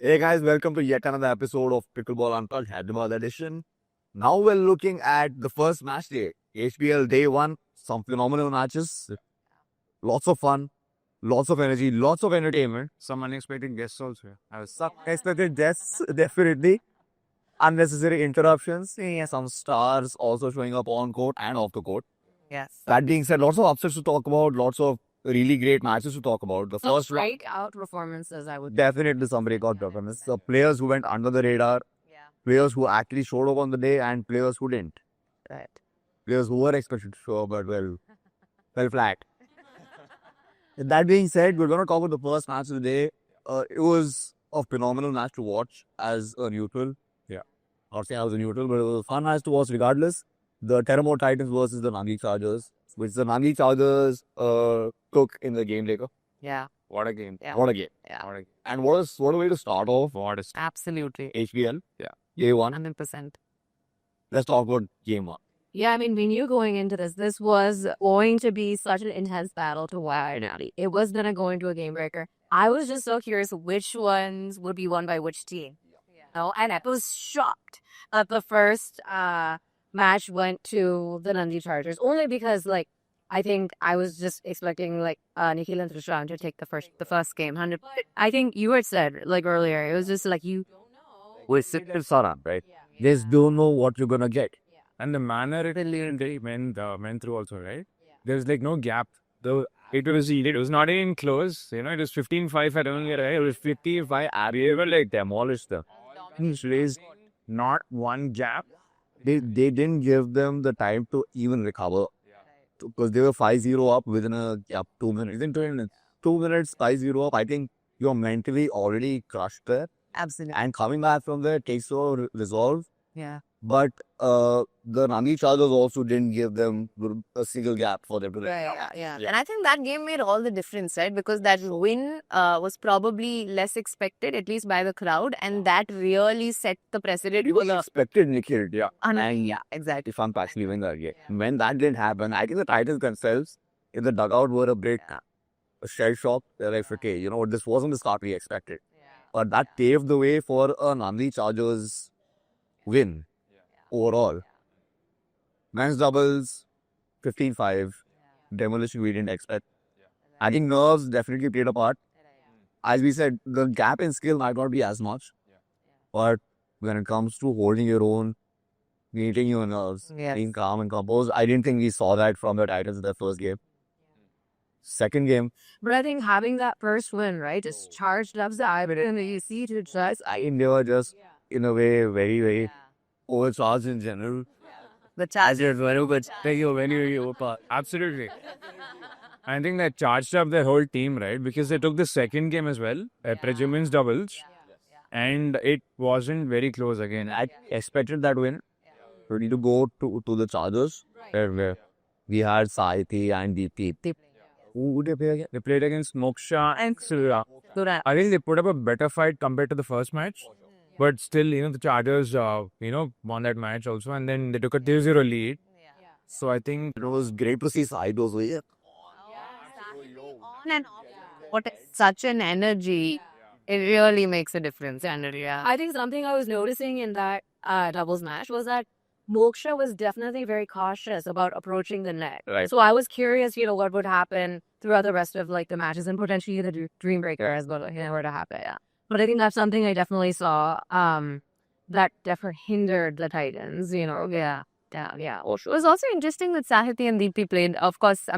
Hey guys, welcome to yet another episode of Pickleball Unplugged Hyderabad edition. Now we're looking at the first match day, HBL day one. Some phenomenal matches, lots of fun, lots of energy, lots of entertainment. Some unexpected guests also. I was Some unexpected deaths, definitely. Unnecessary interruptions. Yeah, some stars also showing up on court and off the court. Yes. That being said, lots of upsets to talk about, lots of really great matches to talk about. The first round, Breakout performances, I would definitely some breakout performance. The players who went under the radar, Yeah. players who actually showed up on the day, and players who didn't. Right. Players who were expected to show up but fell flat. That being said, we're going to talk about the first match of the day. It was a phenomenal match to watch as a neutral. Yeah. I'll say I was a neutral, but it was a fun match to watch regardless. The Terramore Titans versus the Nandi Chargers, which the Nandi Chargers took in the game later. Yeah. What a game. Yeah. What a game. Yeah. What a, And what a way to start off what a Absolutely. HBL. Yeah. Day one. 100%. Let's talk about game one. Yeah, I mean, we knew going into this was going to be such an intense battle to wire Nadi. It was going to go into a game breaker. I was just so curious which ones would be won by which team. And I was shocked that the first match went to the Nandi Chargers, only because, I think I was just expecting, Nikhil and Trishran to take the first game. 100. I think you had said, earlier, it was just you don't know. We sit in Saran, right? Just don't know what you're going to get. And the manner it went through also, right? There's no gap. It was not even close. It was 15-5 at only, right? It was 55. They were demolished them. Raised not one gap. They didn't give them the time to even recover. Because they were 5-0 up within 2 minutes. Within 2 minutes. 2 minutes, 5-0 up. I think you're mentally already crushed there. Absolutely. And coming back from there takes a resolve. Yeah. But the Nandi Chargers also didn't give them a single gap for them to Yeah. And I think that game made all the difference, right? Because that win was probably less expected, at least by the crowd. And that really set the precedent. It was expected, Nikhil. Yeah. Yeah, exactly. If I'm actually winning that game. When that didn't happen, I think the Titans themselves in the dugout were a bit shell shocked. They're like, okay, this wasn't the start we expected. But that paved the way for a Nandi Chargers win overall. Men's doubles, 15-5. Demolition we didn't expect. I think nerves definitely played a part. As we said, the gap in skill might not be as much. But when it comes to holding your own, meeting your nerves, being calm and composed, I didn't think we saw that from the Titans in their first game. Second game. But I think having that first win, right, just charged up the eyebrow and you see to just. I think they were just, in a way, very, very overcharged in general. The charge. Absolutely. I think that charged up their whole team, right? Because they took the second game as well, women's doubles. And it wasn't very close again. I expected that win. Ready to go to the Chargers. Where we had Saiti and DP. Who would they play again? They played against Moksha and Silra. Surya. I think they put up a better fight compared to the first match. But still, the Chargers, won that match also. And then they took a 2-0 lead. So I think It was great to see Saiti also here. On and off. What such an energy. It really makes a difference. I think something I was noticing in that doubles match was that Moksha was definitely very cautious about approaching the net. Right. So I was curious, what would happen throughout the rest of the matches and potentially the Dream Breaker as well, were to happen. Yeah. But I think that's something I definitely saw that definitely hindered the Titans, Yeah. It was also interesting that Sahiti and Deepti played. Of course,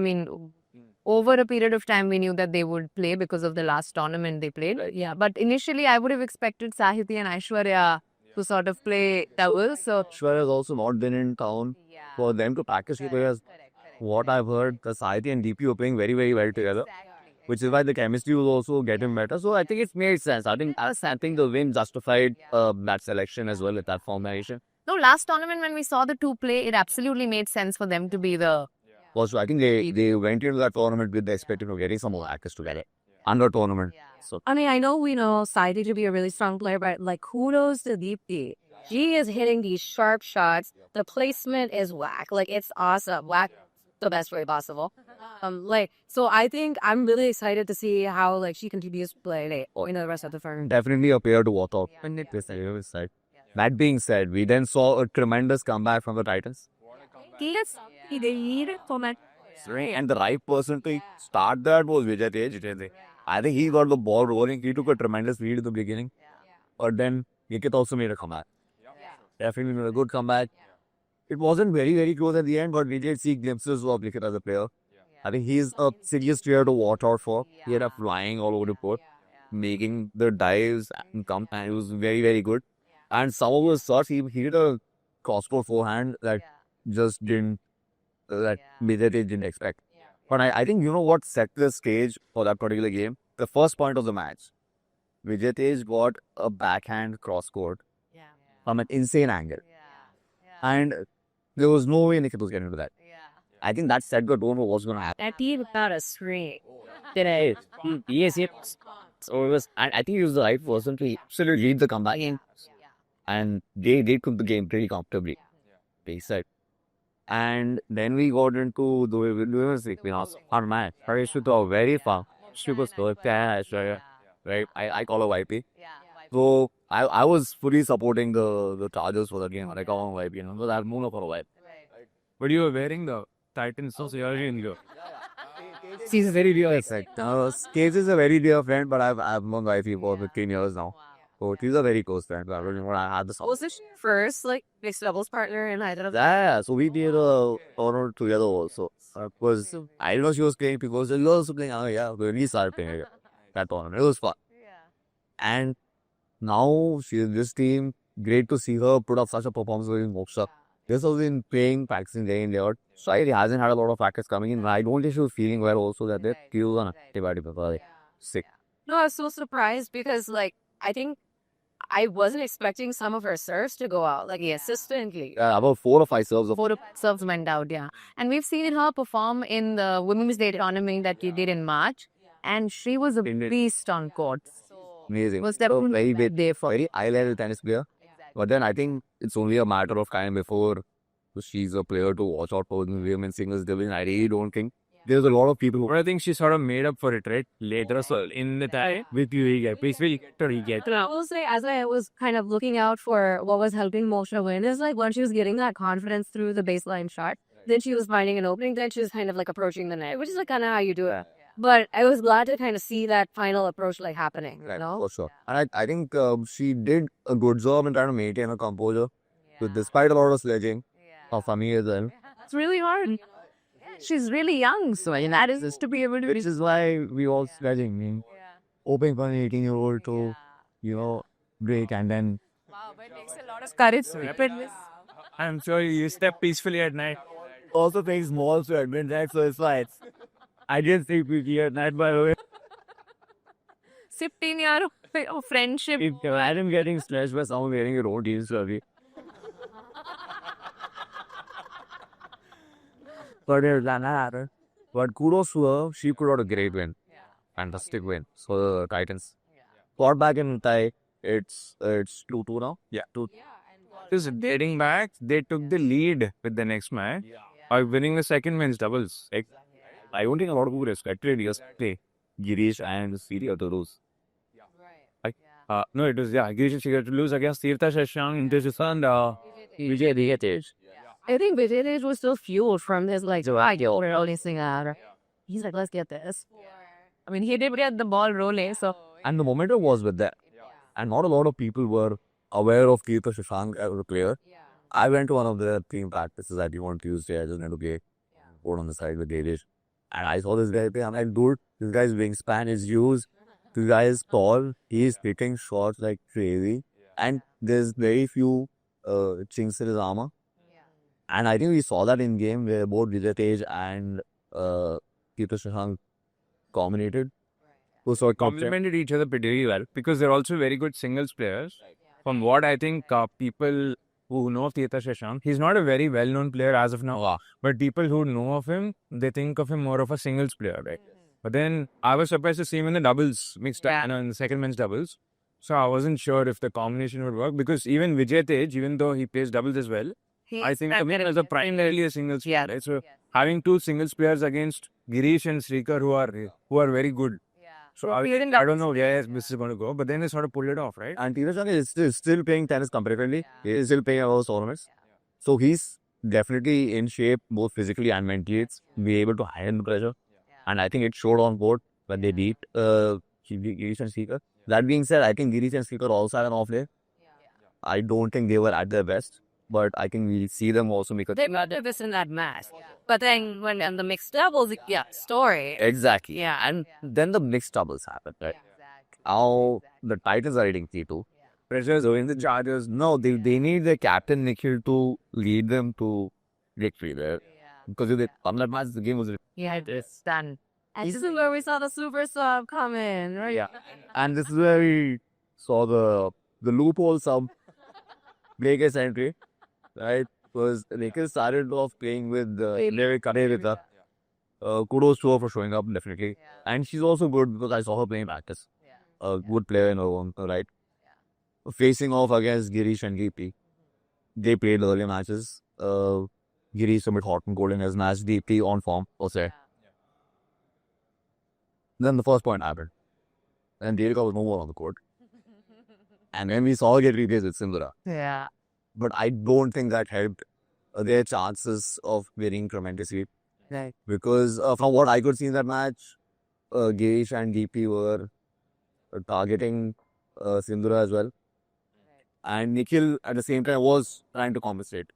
over a period of time, we knew that they would play because of the last tournament they played. Yeah, but initially, I would have expected Sahiti and Aishwarya to sort of play doubles. So Aishwarya has also not been in town for them to practice because what I've heard, the Saiti and DP were playing very, very well together. Which is why the chemistry was also getting better. So I think it made sense. I think the win justified that selection as well at that formation. No, last tournament when we saw the two play, it absolutely made sense for them to be the. Also, I think they went into that tournament with the expectation of getting some more actors together under tournament. So I know we know Saiti to be a really strong player, but kudos to Deepti. She is hitting these sharp shots. The placement is whack. It's awesome. Whack the best way possible. So I think I'm really excited to see how like she continues to play in the rest of the tournament. Definitely a player to watch out. That being said, we then saw a tremendous comeback from the Titans. And the right person to start that was Vijay Tej. I think he got the ball rolling. He took a tremendous lead in the beginning. But then Yekit also made a comeback. Definitely made a good comeback. It wasn't very, very close at the end, but we did see glimpses of Yekit as a player. I think he's a serious player to watch out for. He ended up flying all over the court, making the dives and come, and he was very, very good. And some of his shots, he did a crosscourt forehand that just didn't, that Vijay Tej didn't expect. But I think you know what set the stage for that particular game? The first point of the match. Vijay Tej got a backhand crosscourt from an insane angle. And there was no way Nikit was getting into that. I think that set the tone for what's going to happen. That team got a screen. Yes. So it was, and I think he was the right person to absolutely lead the comeback. And they took the game pretty comfortably. They said. And then we got into the music. We asked our man. Harish was very fun. She was good. Right? I call her YP. So I was fully supporting the Chargers for the game. I call her YP, because I've known her for a while. But you were wearing the Titans, so you're in your. She's a very dear friend. Case is a very dear friend, but I've known YP for 15 years now. So she's a very close friend. I remember I had the song. Was this your first like mixed doubles partner in Hyderabad? Yeah, so we did a tournament together also. Because I didn't know she was playing because she was also playing. We started playing that tournament. It was fun. And now she's in this team. Great to see her put up such a performance in Moksha. This has been playing, practicing day in, day out. So he hasn't had a lot of practice coming in. I don't think she was feeling well also that they killed on antibiotic before sick. No, I was so surprised because like I think I wasn't expecting some of her serves to go out like consistently. About 4 or 5 serves. 4 serves went out, yeah. And we've seen her perform in the Women's Day tournament that you did in March, and she was a beast on court. Amazing. Was definitely very a bad day for very high-level tennis player. But then I think it's only a matter of time before she's a player to watch out for in women's singles division. I really don't think there's a lot of people who. But I think she sort of made up for it, right? Later, so in the time with you, please will get. I will say, as I was kind of looking out for what was helping Moshe win, is like when she was getting that confidence through the baseline shot, then she was finding an opening, then she was kind of like approaching the net, which is like kind of how you do it. But I was glad to kind of see that final approach like happening, Right, you know? for sure. And I think she did a good job in trying to maintain her composure. So despite a lot of sledging, of Ami as well. It's really hard. She's really young, so that is just to be able to. Which is why we all sledging. I mean, hoping for an 18-year-old to, break and then. Wow, but it takes a lot of courage to repeat this. I'm sure you step peacefully at night. Also takes small to admit that, so it's fine. I didn't think we'd be at night, by the way. 15 year of friendship. If I'm getting sledged by someone wearing your own jeans, sorry. But kudos to her, she put out a great win. Fantastic win. So the Titans got back in tie. It's 2-2 now. Yeah. 2. Just getting back, they took the lead with the next match by winning the second men's doubles. Like, I don't think a lot of people respected yesterday. Girish and Siri to lose. no, it was Girish and Shikhar to lose against Tirtha Shashank, and Vijay Tej. I think Vijay was still fueled from his like releasing out. He's like, let's get this. I mean, he did get the ball rolling, so. And the momentum was with that. And not a lot of people were aware of Tirtha Shashank as a player. I went to one of the team practices that you on Tuesday. I just went to play board on the side with Girish. And I saw this guy play. I'm like, dude, this guy's wingspan is huge. This guy is tall. He's hitting shots like crazy. And there's very few chinks in his armor. And I think we saw that in game where both Vijay Tej and Tirtha Shashank dominated. So complemented each other pretty well because they're also very good singles players. From what I think people who know of Tirtha Shashank, he's not a very well-known player as of now. But people who know of him, they think of him more of a singles player, right? But then I was surprised to see him in the doubles, mixed in the second men's doubles. So I wasn't sure if the combination would work because even Vijay Tej, even though he plays doubles as well, I think as a primarily a singles player. Right? So having two singles players against Girish and Srikar who are very good. So I don't know where this is going to go, but then they sort of pulled it off, right? And Tejas Chand is still playing tennis competitively. He is still playing all tournaments. So he's definitely in shape, both physically and mentally. It's be able to handle the pressure. And I think it showed on board when they beat Girish and Srikar. That being said, I think Girish and Srikar also had an off day. I don't think they were at their best, but I think we'll see them also make a... They got their best in that match. But then when in the mixed doubles, story. Exactly. Yeah. And then the mixed doubles happen, right? Now the Titans are hitting 3-2. Pressures So in the Chargers, no, they need their captain Nikhil to lead them to victory there. Because if they won that match, the game was... Yeah, it's done. And this is where we saw the super sub come in, right? Yeah. And this is where we saw the loophole sub make a entry, right? Because Nikhil started off playing with Lyric Kadevita. Kudos to her for showing up, definitely. And she's also good because I saw her playing practice. A good player in her own right. Facing off against Girish and DP. They played earlier matches. Girish a bit hot and cold in his match. DP on form, per se. Then the first point happened. And Devika was no more on the court. And when we saw her get replaced with Sindhura. Yeah. But I don't think that helped their chances of winning tremendously. Right. Because from what I could see in that match, Girish and DP were targeting Sindhura as well. And Nikhil at the same time was trying to compensate.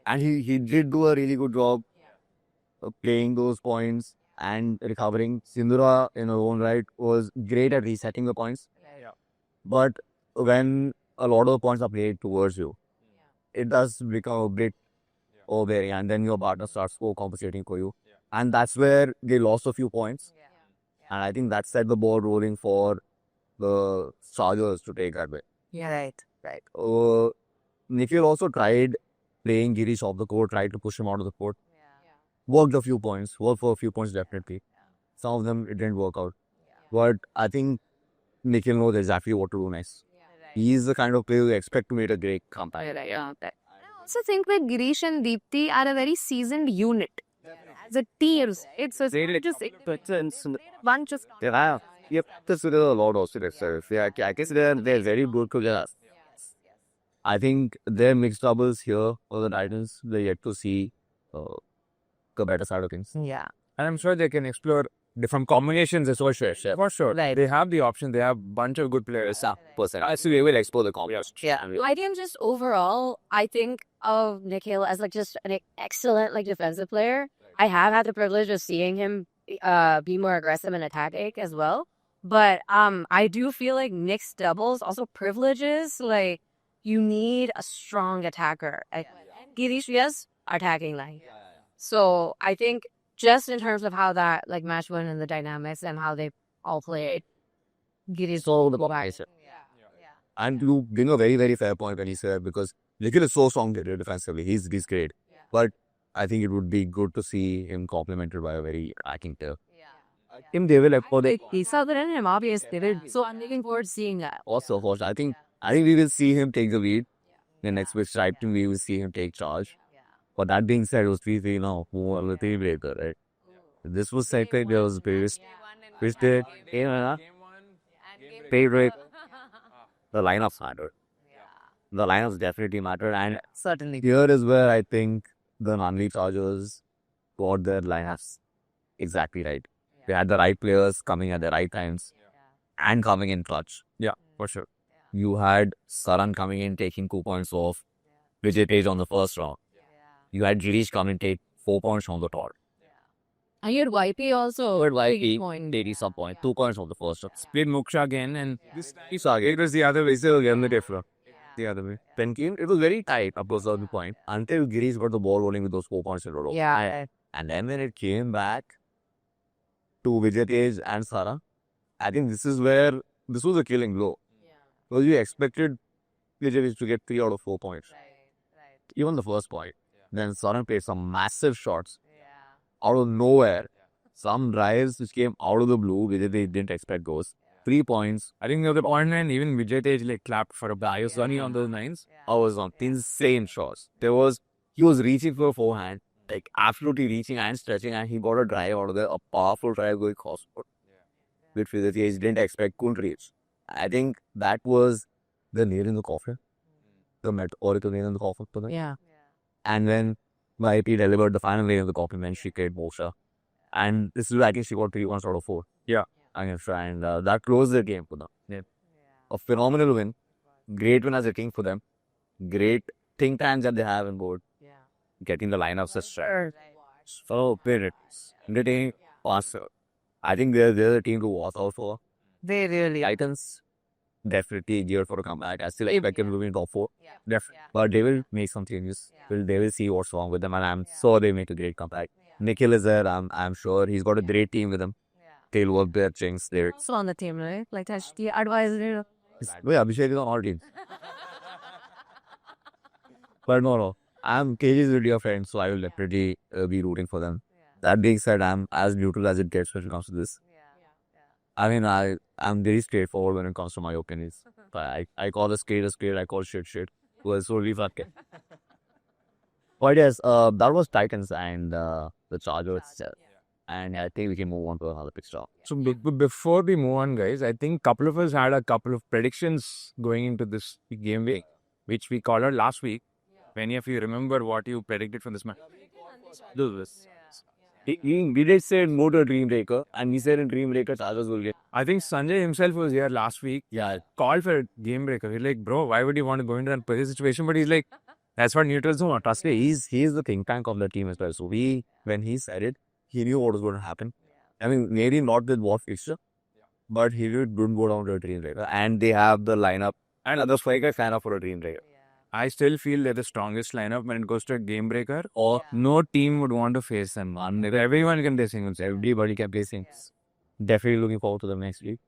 And he did do a really good job playing those points and recovering. Sindhura in her own right was great at resetting the points. But when a lot of the points are played towards you, it does become a bit overbearing, and then your partner starts compensating for you. And that's where they lost a few points. And I think that set the ball rolling for the Chargers to take that way. Yeah, right. Nikhil also tried playing Girish off the court, tried to push him out of the court. Worked for a few points definitely. Some of them it didn't work out. But I think Nikhil knows exactly what to do next. He's the kind of player you expect to make a great comeback. I also think that Girish and Deepthi are a very seasoned unit. As a team, it's a bunch of... Yep, there's a lot also. Yeah, I guess they're very good together. I think their mixed doubles here for the Titans, they're yet to see the better side of things. Yeah. And I'm sure they can explore different combinations as well. For sure. Right. They have the option. They have a bunch of good players. So they will explore the combinations. Yeah. I think just overall, I think of Nikhil as just an excellent defensive player. I have had the privilege of seeing him be more aggressive and attacking as well. But I do feel like mixed doubles also privileges. You need a strong attacker. Girish, yes, attacking line. So I think just in terms of how that match went and the dynamics and how they all played, Girish So the back. And you bring a very, very fair point when he said, because Nikhil is so strong defensively. He's great. But I think it would be good to see him complemented by a very attacking player. They will he saw that in him, obviously. So I'm looking forward to seeing that. also, I think we will see him take the lead. The next week, we will see him take charge. But that being said, it was 3-3 now. Who are the three breaker, right? This was second. There was previous. Which did favorite. The lineups mattered. The lineups definitely mattered. And Certainly. here is where I think the Nanli Chargers got their lineups exactly right. They had the right players coming at the right times and coming in clutch. Yeah, for sure. You had Saran coming in, taking 2 points off Vijay Tej on the first round. You had Girish come and take 4 points on the top. And you had YP also. But like taking he point. did some point, 2 points on the first round. Played Moksha again, and It was the other way. Still again the different. The other way. Then it was very tight up to a certain point until Girish got the ball rolling with those 4 points in a row. Yeah. And then when it came back to Vijay Tej and Sara, I think this was a killing blow. Because you expected Vijay Tej to get 3 out of 4 points. Even the first point. Then Saran played some massive shots out of nowhere. Some drives which came out of the blue, Vijay Tej didn't expect goes. 3 points. I think the point line, even Vijay Tej clapped for a bias running on those nines. I was on insane shots. He was reaching for a forehand, like absolutely reaching and stretching, and he got a drive out of there, a powerful drive going cross court, which he didn't expect, couldn't reach. I think that was the nail in the coffin, the metaphorical nail in the coffin for them. Yeah. And then YP delivered the final nail in the coffin when she played Moshe. And this is, I think she got 3 1 out of 4. Yeah. Against her, and that closed the game for them. Yeah. A phenomenal win. Great win as a king for them. Great think tanks that they have on board. Getting the lineups as Sure. so parents. Entertaining, faster. I think they're the team to watch out for. They really are. Titans, definitely geared for a comeback. I still expect them to be in top 4. Definitely. But they will make some changes. They will see what's wrong with them, and I'm sure they make a great comeback. Nikhil is there. I'm sure he's got a great team with him. They'll work their chinks there. Also on the team, right? Like that's the advisor. Yeah, Abhishek is on all teams. But no. KG is really a friend, so I will definitely be rooting for them. That being said, I'm as neutral as it gets when it comes to this. I mean, I'm very straightforward when it comes to my opinions. But I call a skate, I call shit. Well, so really fuck it. But yes, that was Titans and the Chargers itself. And I think we can move on to another picture. So before we move on, guys, I think a couple of us had a couple of predictions going into this game week, which we called out last week. If any of you remember what you predicted for this match? Do this. We did say move to a Dream Breaker, and we said in Dream Breaker, Chargers will get. I think Sanjay himself was here last week, Yeah, called for a game breaker. He's like, bro, why would you want to go into that pressure situation? But he's like, that's what neutrals do. trust me, he's the think tank of the team as well. So when he said it, he knew what was going to happen. I mean, maybe not with what fixture, but he didn't go down to a Dream Breaker. And they have the lineup. And others like a fan of for a Dream Breaker. I still feel they're the strongest lineup when it goes to a game breaker, or no team would want to face them. Everyone can play singles. Everybody can play singles. Definitely looking forward to them next week.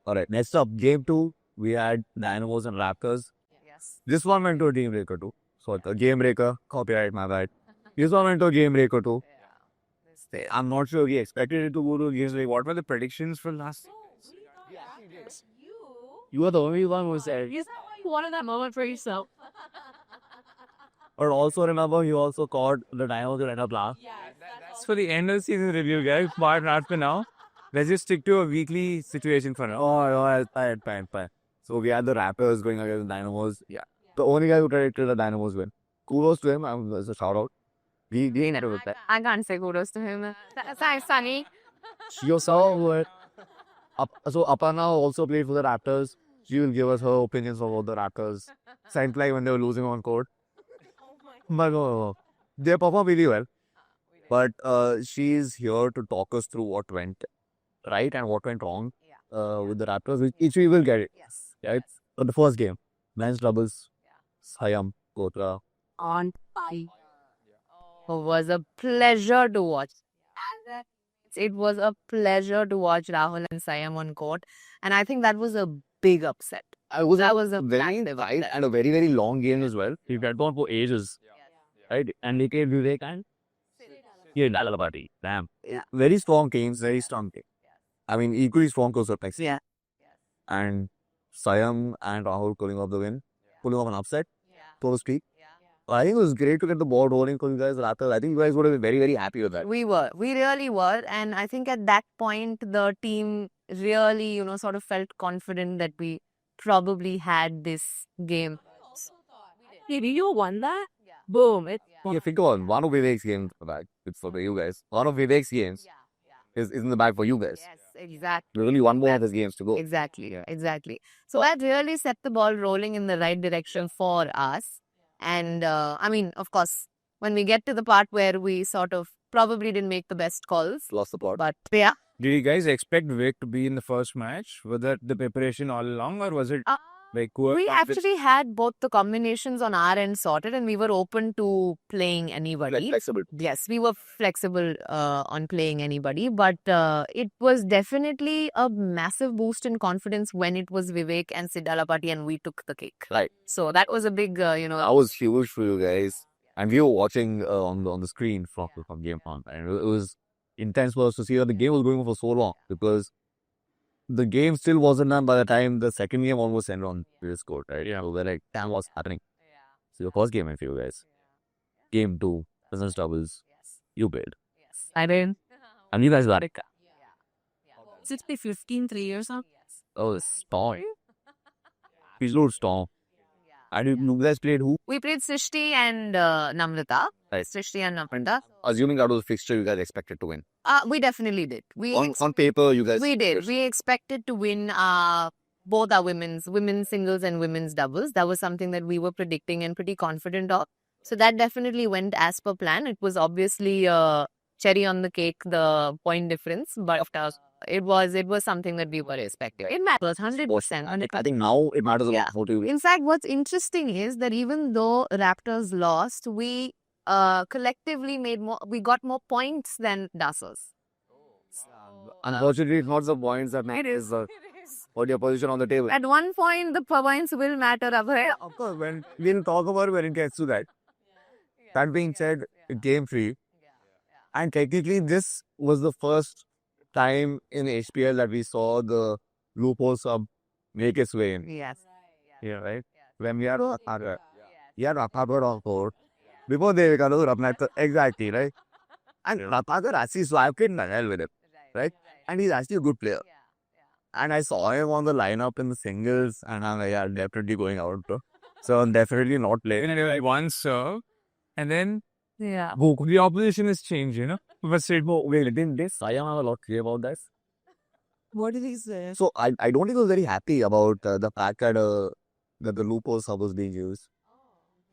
Alright, next up, game 2, we had Dynamos and Raptors. Yes. This one went to a Dream Breaker too. So a game breaker, copyright, my bad. This one went to a game breaker too. I'm not sure we expected it to go to a game breaker. What were the predictions for last? You were the only one who said. You wanted that moment for yourself. But also remember, he also caught the Dynamos to end up last. That's for the end of the season review, guys. But not for now. Let's just stick to a weekly situation for now. Oh, fine. So we had the Raptors going against the Dynamos. Yeah. The only guy who predicted the Dynamos win. Kudos to him. There's a shout out. We never with that. I can't say kudos to him. Thanks, Sunny. She also so Aparna also played for the Raptors. She will give us her opinions about the Raptors. Same like when they were losing on court. But no. They performed really well. But she's here to talk us through what went right and what went wrong with the Raptors, which we will get it. Yes. Right? So the first game, men's doubles, Sayam, Kotra. On fire. It was a pleasure to watch. It was a pleasure to watch Rahul and Sayam on court. And I think that was a big upset. That was a very massive tight upset. and a very, very long game as well. We've had on for ages. Right? And they came Vivek and Dalabati. Damn. Yeah. Very strong games, very strong game. I mean, equally strong to Surplex. Yeah. And Sayam and Rahul pulling off the win, pulling off an upset, so to speak. I think it was great to get the ball rolling for you guys, Raptors. I think you guys would have been very, very happy with that. We really were. And I think at that point, the team really, sort of felt confident that we probably had this game. Did you won that? Boom. Yeah, think on one of Vivek's games back. It's for you guys. One of Vivek's games is in the bag for you guys. Yes, exactly. There's only one more of his games to go. Exactly. So that really set the ball rolling in the right direction for us. And I mean, of course, when we get to the part where we sort of probably didn't make the best calls, Lost the plot. but yeah. Did you guys expect Vivek to be in the first match? Was that the preparation all along, or was it like We actually had both the combinations on our end sorted, and we were open to playing anybody. Flexible. Yes, we were flexible on playing anybody, but it was definitely a massive boost in confidence when it was Vivek and Siddhalapati and we took the cake. Right. So that was a big, That was huge for you guys. And we were watching on the screen from Game On. And it was intense for us to see that the game was going on for so long because the game still wasn't done by the time the second game almost ended on this court, right? Yeah. So we're like, damn, what's happening? So the first game for you guys. Game 2, business doubles. You played. I did. And you guys got it. 15 3 years now. Oh, Storm. Please load Storm. And you guys played who? We played Srishti and Namrata. Right. Srishti and Namrata. Assuming that was a fixture you guys expected to win. We definitely did. On paper, you guys. We did. We expected to win both our women's singles and women's doubles. That was something that we were predicting and pretty confident of. So that definitely went as per plan. It was obviously cherry on the cake, the point difference, but of course, it was something that we were expecting. It matters 100%. I think now it matters a Yeah. lot more to you. In fact, what's interesting is that even though Raptors lost, we collectively we got more points than Dazzlers. Unfortunately, it's not the points that matter. It's what your position on the table. At one point, the points will matter, Abhay. Of course, we'll talk about it when it gets to that. That being said, game 3. And technically, this was the first time in HPL that we saw the loophole sub make its way in. Yes. Yeah, right? When we are Rathagar on court, before they got over Rathagar, exactly, right? And Rathagar actually swiped it hell with it, right? And he's actually a good player. And I saw him on the lineup in the singles, and I'm like, yeah, definitely going out, bro. So I'm definitely not playing. And anyway, one serve, and then Yeah. the opposition has changed, But Sid, Wait, didn't this Siam have a lot clear about that? What did he say? So I don't think he was very happy about the fact that the loophole sub was being used.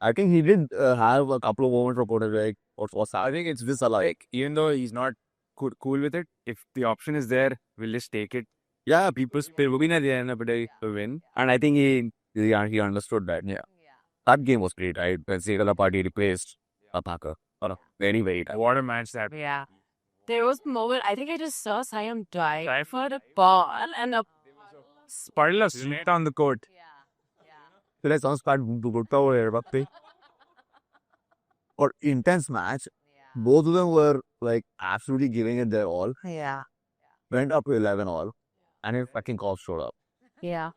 I think he did have a couple of moments reported like, what's I think it's this alike. Even though he's not cool with it, if the option is there, we'll just take it. Yeah, People spill win at the end of the day to win. and I think he understood that. Yeah, that game was great, right? When Segala Party replaced Rathagar. Very, very tight. What a match that. Yeah. There was a moment, I think I just saw Siam dive for the ball and a Sparla straight on the court. So let's start to go over here, or intense match. Both of them were like absolutely giving it their all. Yeah. Went up to 11 all, and it fucking cops showed up, Yeah.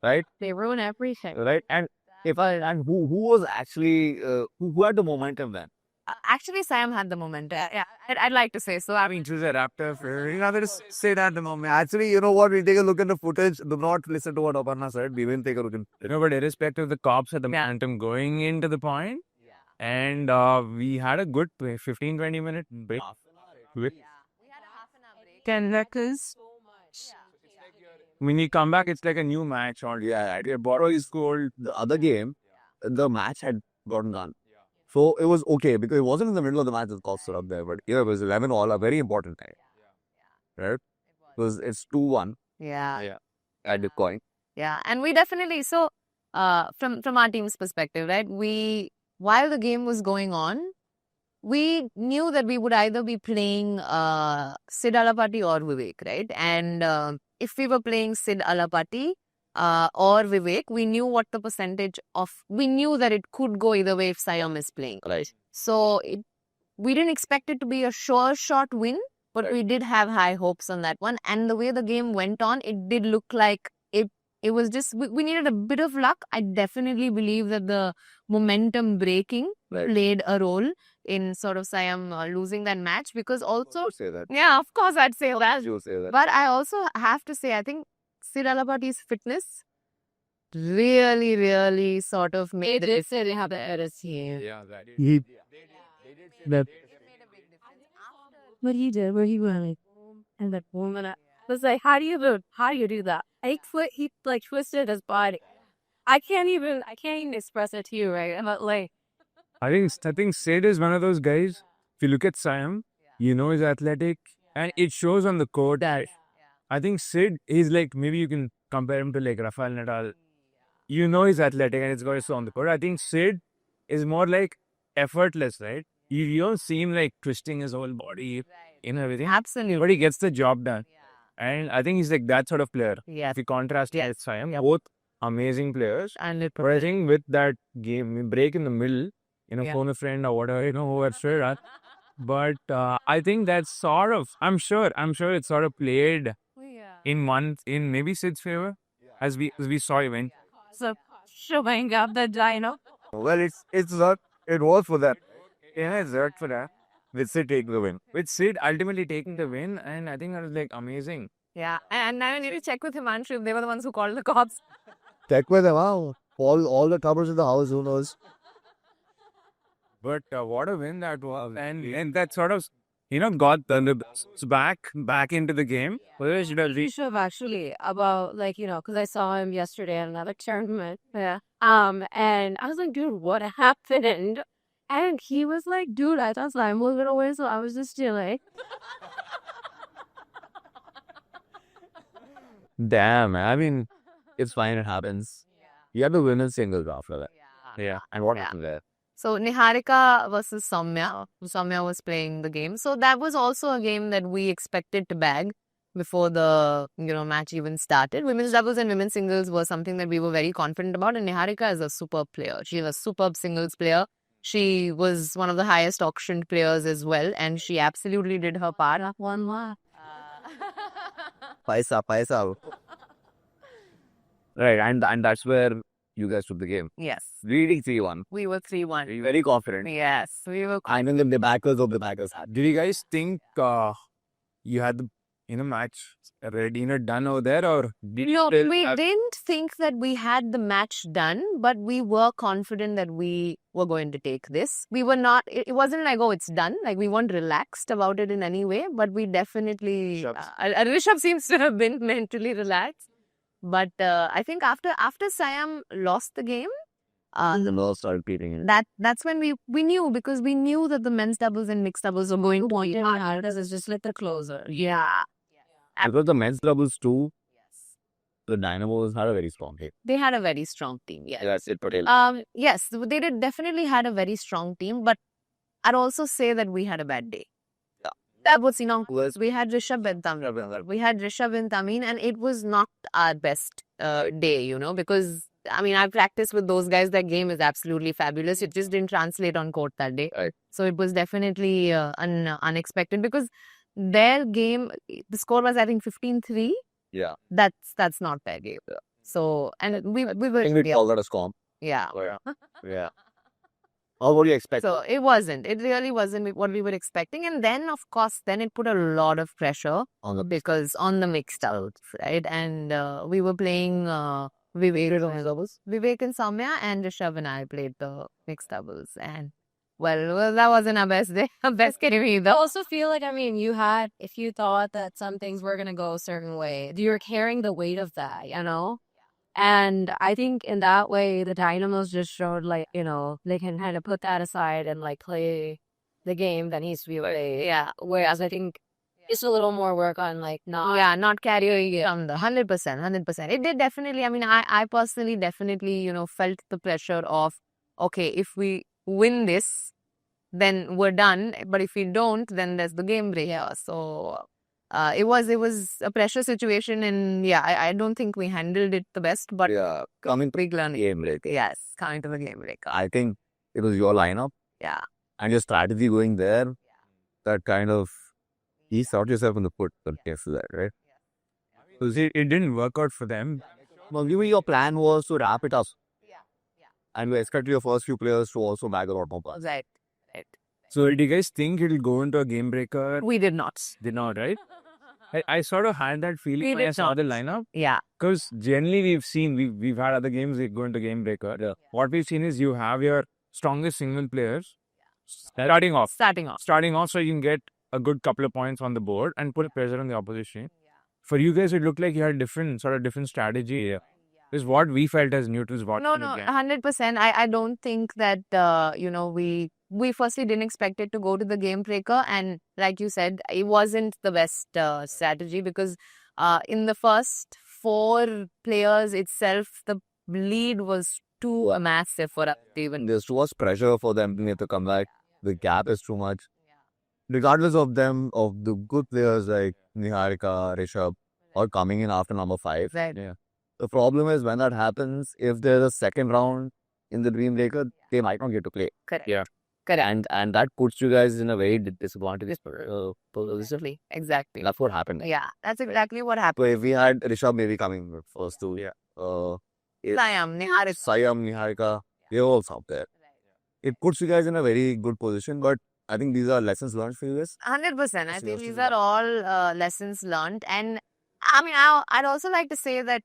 right? They ruin everything. Right? And who was actually who had the momentum then? Actually, Siam had the moment. Yeah, I'd like to say so. I mean, It was a Raptor fair. You know, just say that at the moment. Actually, you know what? We'll take a look at the footage. Do not listen to what Aparna said. We will take a look at it. But irrespective of the cops had the momentum going into the point, and we had a good 15-20 minute break. we had a half an hour break. 10 seconds. When you come back, it's like a new match. Or Yeah, Boro is scored the other game. The match had gotten gone. So it was okay because it wasn't in the middle of the match that cost up there. But yeah, it was 11 all, a very important time. Right? Because it's 2-1 Yeah. at the point. Yeah. And we definitely, so from our team's perspective, right, while the game was going on, we knew that we would either be playing Sid Alapati or Vivek, right? And if we were playing Sid Alapati or Vivek, we knew what the percentage of, we knew that it could go either way if Siam is playing. Right. So we didn't expect it to be a sure shot win, but we did have high hopes on that one. And the way the game went on, it did look like it was just, we needed a bit of luck. I definitely believe that the momentum breaking played a role in sort of Siam losing that match, because also, You say that. yeah, of course I'd say that. You say that. But I also have to say, I think Sid Alapati's fitness really, really sort of made it. They did say they have the errors here. yeah, that is. He, What he did, where he went, and that woman was like, how do you do that? He like twisted his body. I can't even express it to you, right? But like, I think Sid is one of those guys. If you look at Siam, he's athletic, and it shows on the court. I think Sid is like, maybe you can compare him to like Rafael Nadal. He's athletic and it's going to show on the court. I think Sid is more like effortless, right? You don't see him like twisting his whole body in everything. absolutely. But he gets the job done. And I think he's like that sort of player. Yeah. If you contrast it with Siam, both amazing players. And it But I think with that game break in the middle, phone a friend or whatever, whoever. But I think that's sort of, I'm sure it's sort of played in maybe Sid's favor as we saw even. So showing up the dino. well, it's not. It was for that. Yeah, it's worked for that. With Sid taking the win. With Sid ultimately taking the win, and I think that was like amazing. Yeah, and now I need to check with Himanshu if they were the ones who called the cops. Check with them, wow. All the covers in the house, who knows? But what a win that was, and that sort of got the Bulls back into the game. Which does Rishabh actually about because I saw him yesterday at another tournament. Yeah. And I was like, dude, what happened? And he was like, dude, I thought Slime was gonna win, so I was just chilling. Damn, man. I mean, it's fine, it happens. You had the women's singles after that. yeah. And what Yeah. happened there? So Niharika versus Soumya. Soumya was playing the game. So that was also a game that we expected to bag before the match even started. Women's doubles and women's singles was something that we were very confident about. And Niharika is a superb player. She's a superb singles player. She was one of the highest auctioned players as well, and she absolutely did her part. One more. Paisa. Right, and that's where you guys took the game. Yes, Leading 3-1. we were 3-1. Very confident. Yes, we were. I know the backers of the backers had. Did you guys think you had the match ready, done over there, or did you No, still we have- didn't think that we had the match done, but we were confident that we were going to take this. We were not, it wasn't like, oh, it's done. Like, we weren't relaxed about it in any way, but we definitely, Rishabh seems to have been mentally relaxed. But I think after Siam lost the game, The North started beating it. that's when we knew, because we knew that the men's doubles and mixed doubles were going to be hard. It's just like the closer. Yeah. Because the men's doubles too, the Dynamos had a very strong team. They had a very strong team. Yes. That's it, Patel. Yes, they did definitely had a very strong team, but I'd also say that we had a bad day. Yeah. That was, Was- we had Rishabh and Tameen. We had Rishabh and Tameen, and it was not our best day, because I practiced with those guys. That game is absolutely fabulous. It just didn't translate on court that day. Right. So it was definitely unexpected, because their game, the score was, I think, 15-3. Yeah. That's not their game. Yeah. So, and we I were, think we yeah. call that a scom. Yeah. Yeah. How would you expect? So it wasn't. It really wasn't what we were expecting. And then, of course, then it put a lot of pressure On the on the mixed doubles, right? And we were playing Vivek and Soumya, and Rishabh and I played the mixed doubles. And well, that wasn't our best day, our best game either. I also feel like, if you thought that some things were going to go a certain way, you're carrying the weight of that, And I think in that way, the Dynamos just showed, they can kind of put that aside and, play the game that needs to be played. Yeah. Whereas I think just a little more work on, Not carrying it on the 100%. It did definitely. I personally definitely, felt the pressure of, okay, if we win this, then we're done. But if we don't, then there's the game break here. So it was a pressure situation, and I don't think we handled it the best. But yeah, coming to big learning. game break. Yes, coming to the game break. I think it was your lineup Yeah. and your strategy going there that kind of you shot yourself in the foot when it came to that, right? Because it didn't work out for them. Well, maybe your plan was to wrap it up. And we expected your first few players to also bag a lot more points. Right. So do you guys think it'll go into a game breaker? We did not. Did not, right? I sort of had that feeling We when I did saw the not. lineup. Yeah. Because generally we've had other games that go into game breaker. Yeah. What we've seen is you have your strongest single players starting off, so you can get a good couple of points on the board and put pressure on the opposition. For you guys, it looked like you had different strategy. Yeah. Is what we felt as neutrals watching No, the game. 100%. I don't think that we firstly didn't expect it to go to the game breaker, and like you said, it wasn't the best strategy, because in the first 4 players itself, the lead was too massive for us to even. There's too much pressure for them to come back. The gap is too much. Regardless of them, of the good players like Niharika, Rishabh, or coming in after number 5. Right. Yeah. The problem is when that happens, if there's a second round in the Dream Breaker, they might not get to play. Correct. Yeah. Correct. And that puts you guys in a very disadvantageous position. Exactly. That's what happened. Yeah, that's exactly what happened. So if we had Rishabh maybe coming first too, Siam, Niharika. Siam, Niharika, they're also out there. it puts you guys in a very good position. But I think these are lessons learned for you guys. 100%. I Yes, think yes, these yes. are all lessons learned. And I mean, I'd also like to say that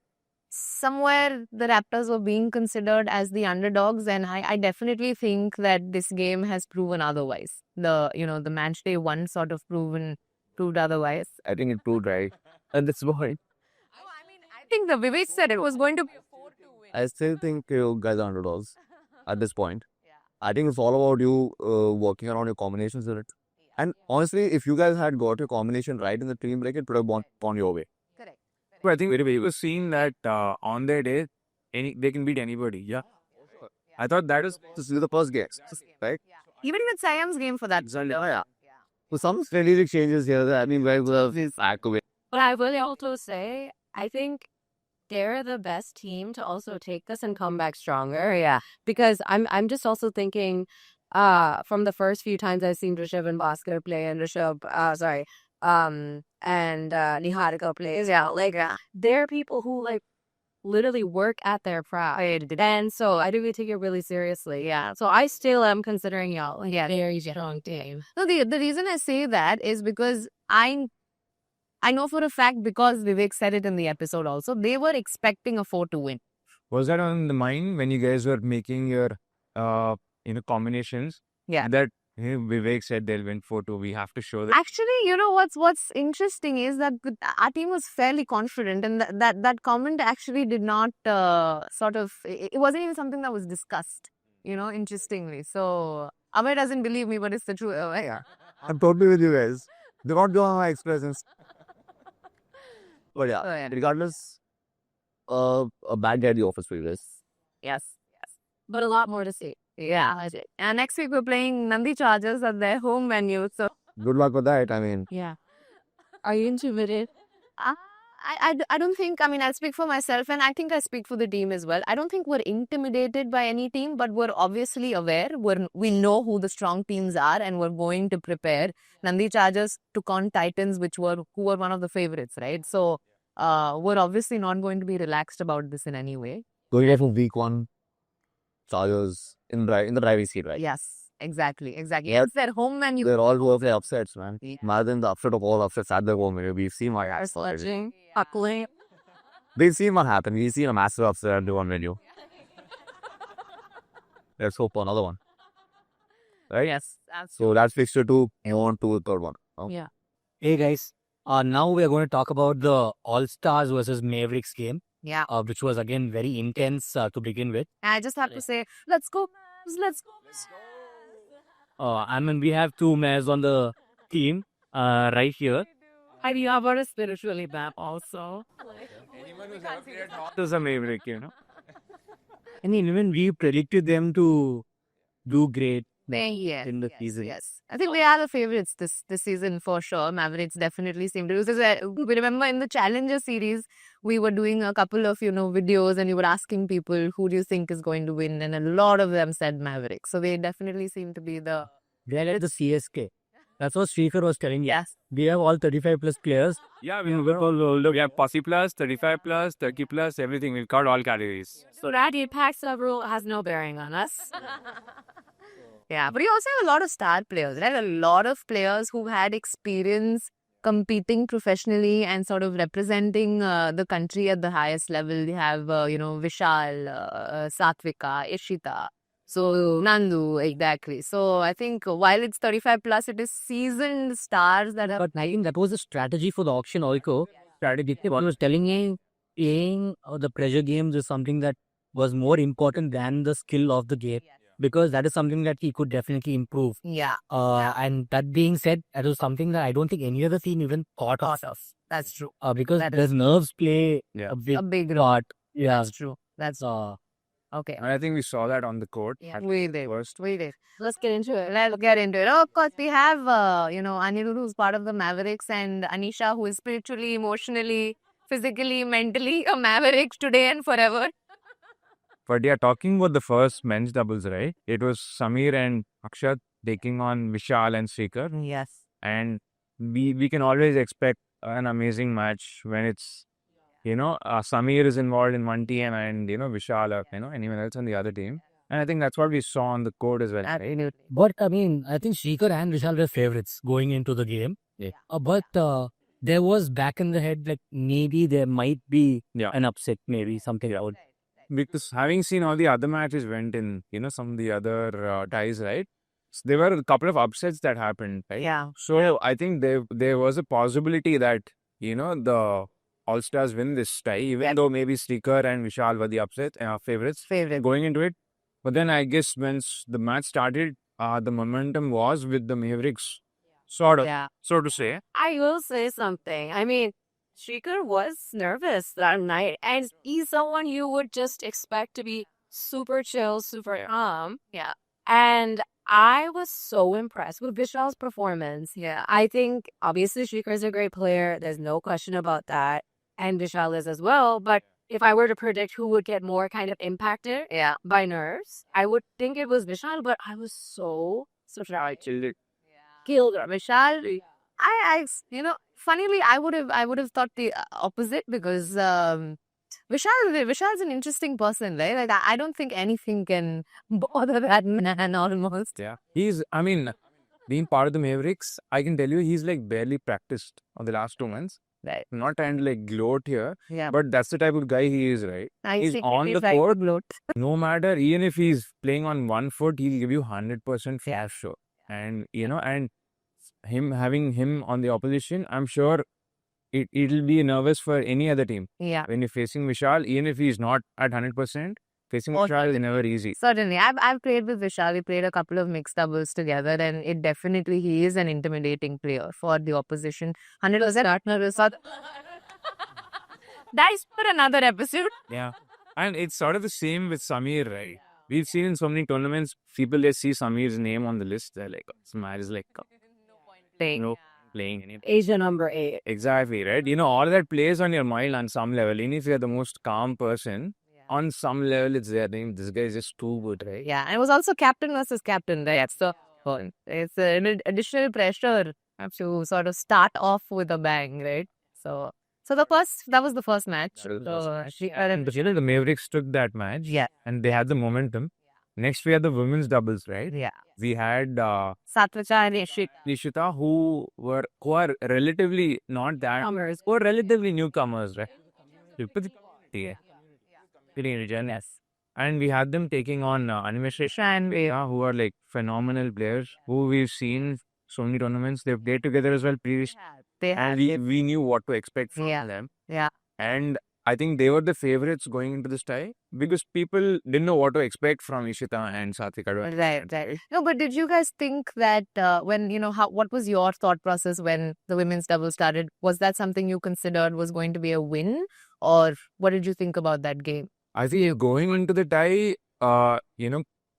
somewhere the Raptors were being considered as the underdogs. And I definitely think that this game has proven otherwise. The match day one sort of proved otherwise. I think it proved right at this point. I mean, I think the Vivek said it was going to be a 4-2 win. I still think you guys are underdogs at this point. Yeah. I think it's all about you working around your combinations in it. And honestly, if you guys had got your combination right in the team break, it would have gone your way. Correct. But I think we were seeing that on their day, they can beat anybody. Yeah. I thought that is This is the first game, right? Even with Siam's game for that. Yeah. So some strategic changes here that I mean, guys will have back away. But I will also say, I think they're the best team to also take this and come back stronger. Yeah. Because I'm just also thinking, from the first few times I've seen Rishabh and Bhaskar play and and Niharika plays, yeah, like they're people who like literally work at their craft. And so I do take it really seriously. Yeah. So I still am considering y'all a very strong team. No, the reason I say that is because I know for a fact, because Vivek said it in the episode also, they were expecting a 4-2 win. Was that on the mind when you guys were making your combinations? Yeah. That Vivek said they'll win 4-2. We have to show that. Actually, you know what's interesting is that our team was fairly confident, and that comment actually did not it wasn't even something that was discussed. Interestingly. So Amay doesn't believe me, but it's the truth. I'm totally with you guys. Do not go on my expressions. But yeah, Oh, yeah. regardless, a bad day at the office for you guys. Yes. But a lot more to see. Yeah. And next week we're playing Nandi Chargers at their home venue. So Good luck with that. I mean, Yeah. Are you intimidated? I don't think, I mean, I'll speak for myself, and I think I speak for the team as well. I don't think we're intimidated by any team, but we're obviously aware. We know who the strong teams are, and we're going to prepare. Nandi Chargers took on Titans, who were one of the favorites, right? So we're obviously not going to be relaxed about this in any way. going there for week one, Chargers in the driving seat, right? Yes, exactly. Yeah. It's their home venue. They're all worth their upsets, man. Yeah. Rather than the upset of all upsets at their home venue. We've seen what happens. Sledging, huckling. We've seen what happened. We've seen a massive upset at the one venue. Let's hope for another one. Right? Yes, So that's fixture 2. You on to the third one. Oh. Yeah. Hey guys, now we are going to talk about the All Stars versus Mavericks game, yeah. which was again very intense to begin with. I just have to say, let's go, Mavs, let's go. I mean, we have two Mavs on the team right here. I mean, about a spiritually bad also. This is a Maverick, I mean, even we predicted them to do great Yes, in the season. yes. I think we are the favorites this season for sure. Mavericks definitely seem to. We remember in the Challenger series, we were doing a couple of videos, and you were asking people who do you think is going to win, and a lot of them said Mavericks. So they definitely seem to be the. They're like the CSK. That's what Shrikar was telling. Yes. We have all 35 plus players. Yeah, we have Posse plus, 35 plus, 30 plus, everything. We've got all categories. So that impact rule has no bearing on us. Yeah, but you also have a lot of star players, right? A lot of players who've had experience competing professionally and sort of representing the country at the highest level. You have, Vishal, Satvika, Ishita, so Nandu, exactly. So I think while it's 35 plus, it is seasoned stars that have. But I think that was the strategy for the auction also. Strategy. One was telling me playing the pressure games is something that was more important than the skill of the game. Because that is something that he could definitely improve. Yeah, And that being said, that was something that I don't think any other team even thought of. that's true. Because That there's nerves play Yeah. A big role. part. Yeah. That's true. That's okay. And I think we saw that on the court. Yeah, at we did. first. We did. Let's get into it. Let's get into it. Oh, of course, we have, Anirudh, who's part of the Mavericks, and Anisha, who is spiritually, emotionally, physically, mentally a Maverick today and forever. But yeah, talking about the first men's doubles, right? It was Samir and Akshat taking on Vishal and Srikhar. Yes. And we can always expect an amazing match when it's, Samir is involved in one team and, Vishal or, anyone else on the other team. And I think that's what we saw on the court as well. Right? Absolutely. But I mean, I think Shikhar and Vishal were favorites going into the game. Yeah. But there was back in the head like maybe there might be Yeah. an upset, maybe something out. Because having seen all the other matches went in, some of the other ties, right? So there were a couple of upsets that happened, right? Yeah. So I think there was a possibility that, the All Stars win this tie, even though maybe Srikar and Vishal were the upset favorites Favorite. going into it. But then I guess once the match started, the momentum was with the Mavericks, sort of, Yeah. so to say. I will say something. I mean, Shrikar was nervous that night, and he's someone you would just expect to be super chill, super calm. Yeah. And I was so impressed with Vishal's performance. Yeah. I think obviously Shrikar is a great player. There's no question about that. And Vishal is as well. But if I were to predict who would get more kind of impacted by nerves, I would think it was Vishal, but I was so surprised. Killed Vishal. Funnily, I would have thought the opposite because Vishal's an interesting person, right? Like I don't think anything can bother that man almost. Yeah. Being part of the Mavericks, I can tell you he's like barely practiced on the last 2 months. Right. I'm not trying to like gloat here, Yeah. but that's the type of guy he is, right? I He's think on he's the like court. gloat. No matter, even if he's playing on 1 foot, he'll give you 100% fair show. And, and having him on the opposition, I'm sure it'll be nervous for any other team. Yeah. When you're facing Vishal, even if he's not at 100%, facing Vishal is never easy. Certainly. I've played with Vishal. We played a couple of mixed doubles together, and it definitely he is an intimidating player for the opposition. 100% partner is not. That's for another episode. Yeah. And it's sort of the same with Samir, right? We've seen in so many tournaments, people just see Samir's name on the list. They're like, Samir is like, playing. Asia number 8. Exactly, right? All that plays on your mind on some level. Even if you're the most calm person, on some level, it's there. This guy is just too good, right? Yeah, and it was also captain versus captain, right? So it's an additional pressure to sort of start off with a bang, right? So that was the first match. That was the So And the Mavericks took that match. Yeah. And they had the momentum. Next, we had the women's doubles, right? Yeah. We had Satvika and Nishita, who are relatively not that, who are relatively newcomers, right? Yes. And we had them taking on Animation, who are like phenomenal players, who we've seen so many tournaments. They've played together as well previously. And we knew what to expect from them. Yeah. And I think they were the favorites going into this tie because people didn't know what to expect from Ishita and Satvika. Right. No, but did you guys think that when, what was your thought process when the women's double started? Was that something you considered was going to be a win? Or what did you think about that game? I think going into the tie,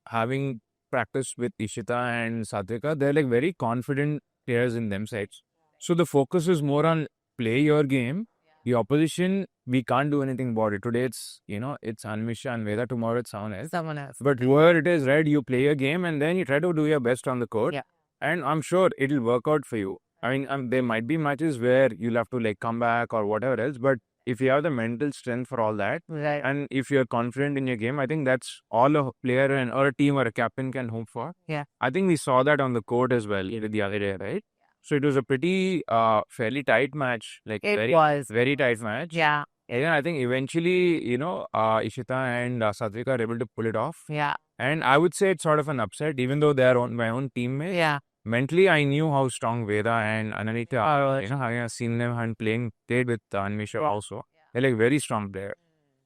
having practiced with Ishita and Satvika, they're like very confident players in themselves. So the focus is more on play your game. The opposition, we can't do anything about it. Today it's Anmisha and Veda. Tomorrow it's someone else. But whoever it is, right, you play your game and then you try to do your best on the court. Yeah. And I'm sure it'll work out for you. I mean, there might be matches where you'll have to like come back or whatever else. But if you have the mental strength for all that, Right. and if you're confident in your game, I think that's all a player or a team or a captain can hope for. Yeah. I think we saw that on the court as well the other day, right? So it was a pretty fairly tight match. Like It very, was. very tight match. Yeah. And I think eventually, Ishita and Satvika are able to pull it off. Yeah. And I would say it's sort of an upset, even though they are my own teammates. Yeah. Mentally, I knew how strong Veda and Ananita are. Having seen them and played with Anmisha also. They're like very strong player.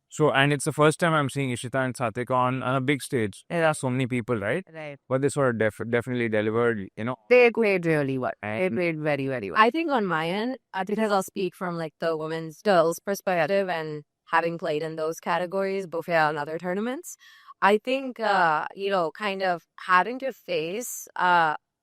So, and it's the first time I'm seeing Ishita and Satvika on a big stage. There are so many people, right? Right. But they sort of definitely delivered, They played really well. They And- played very, very well. I think on my end, because I'll speak from like the women's girls perspective and having played in those categories, both and other tournaments, I think, kind of having to face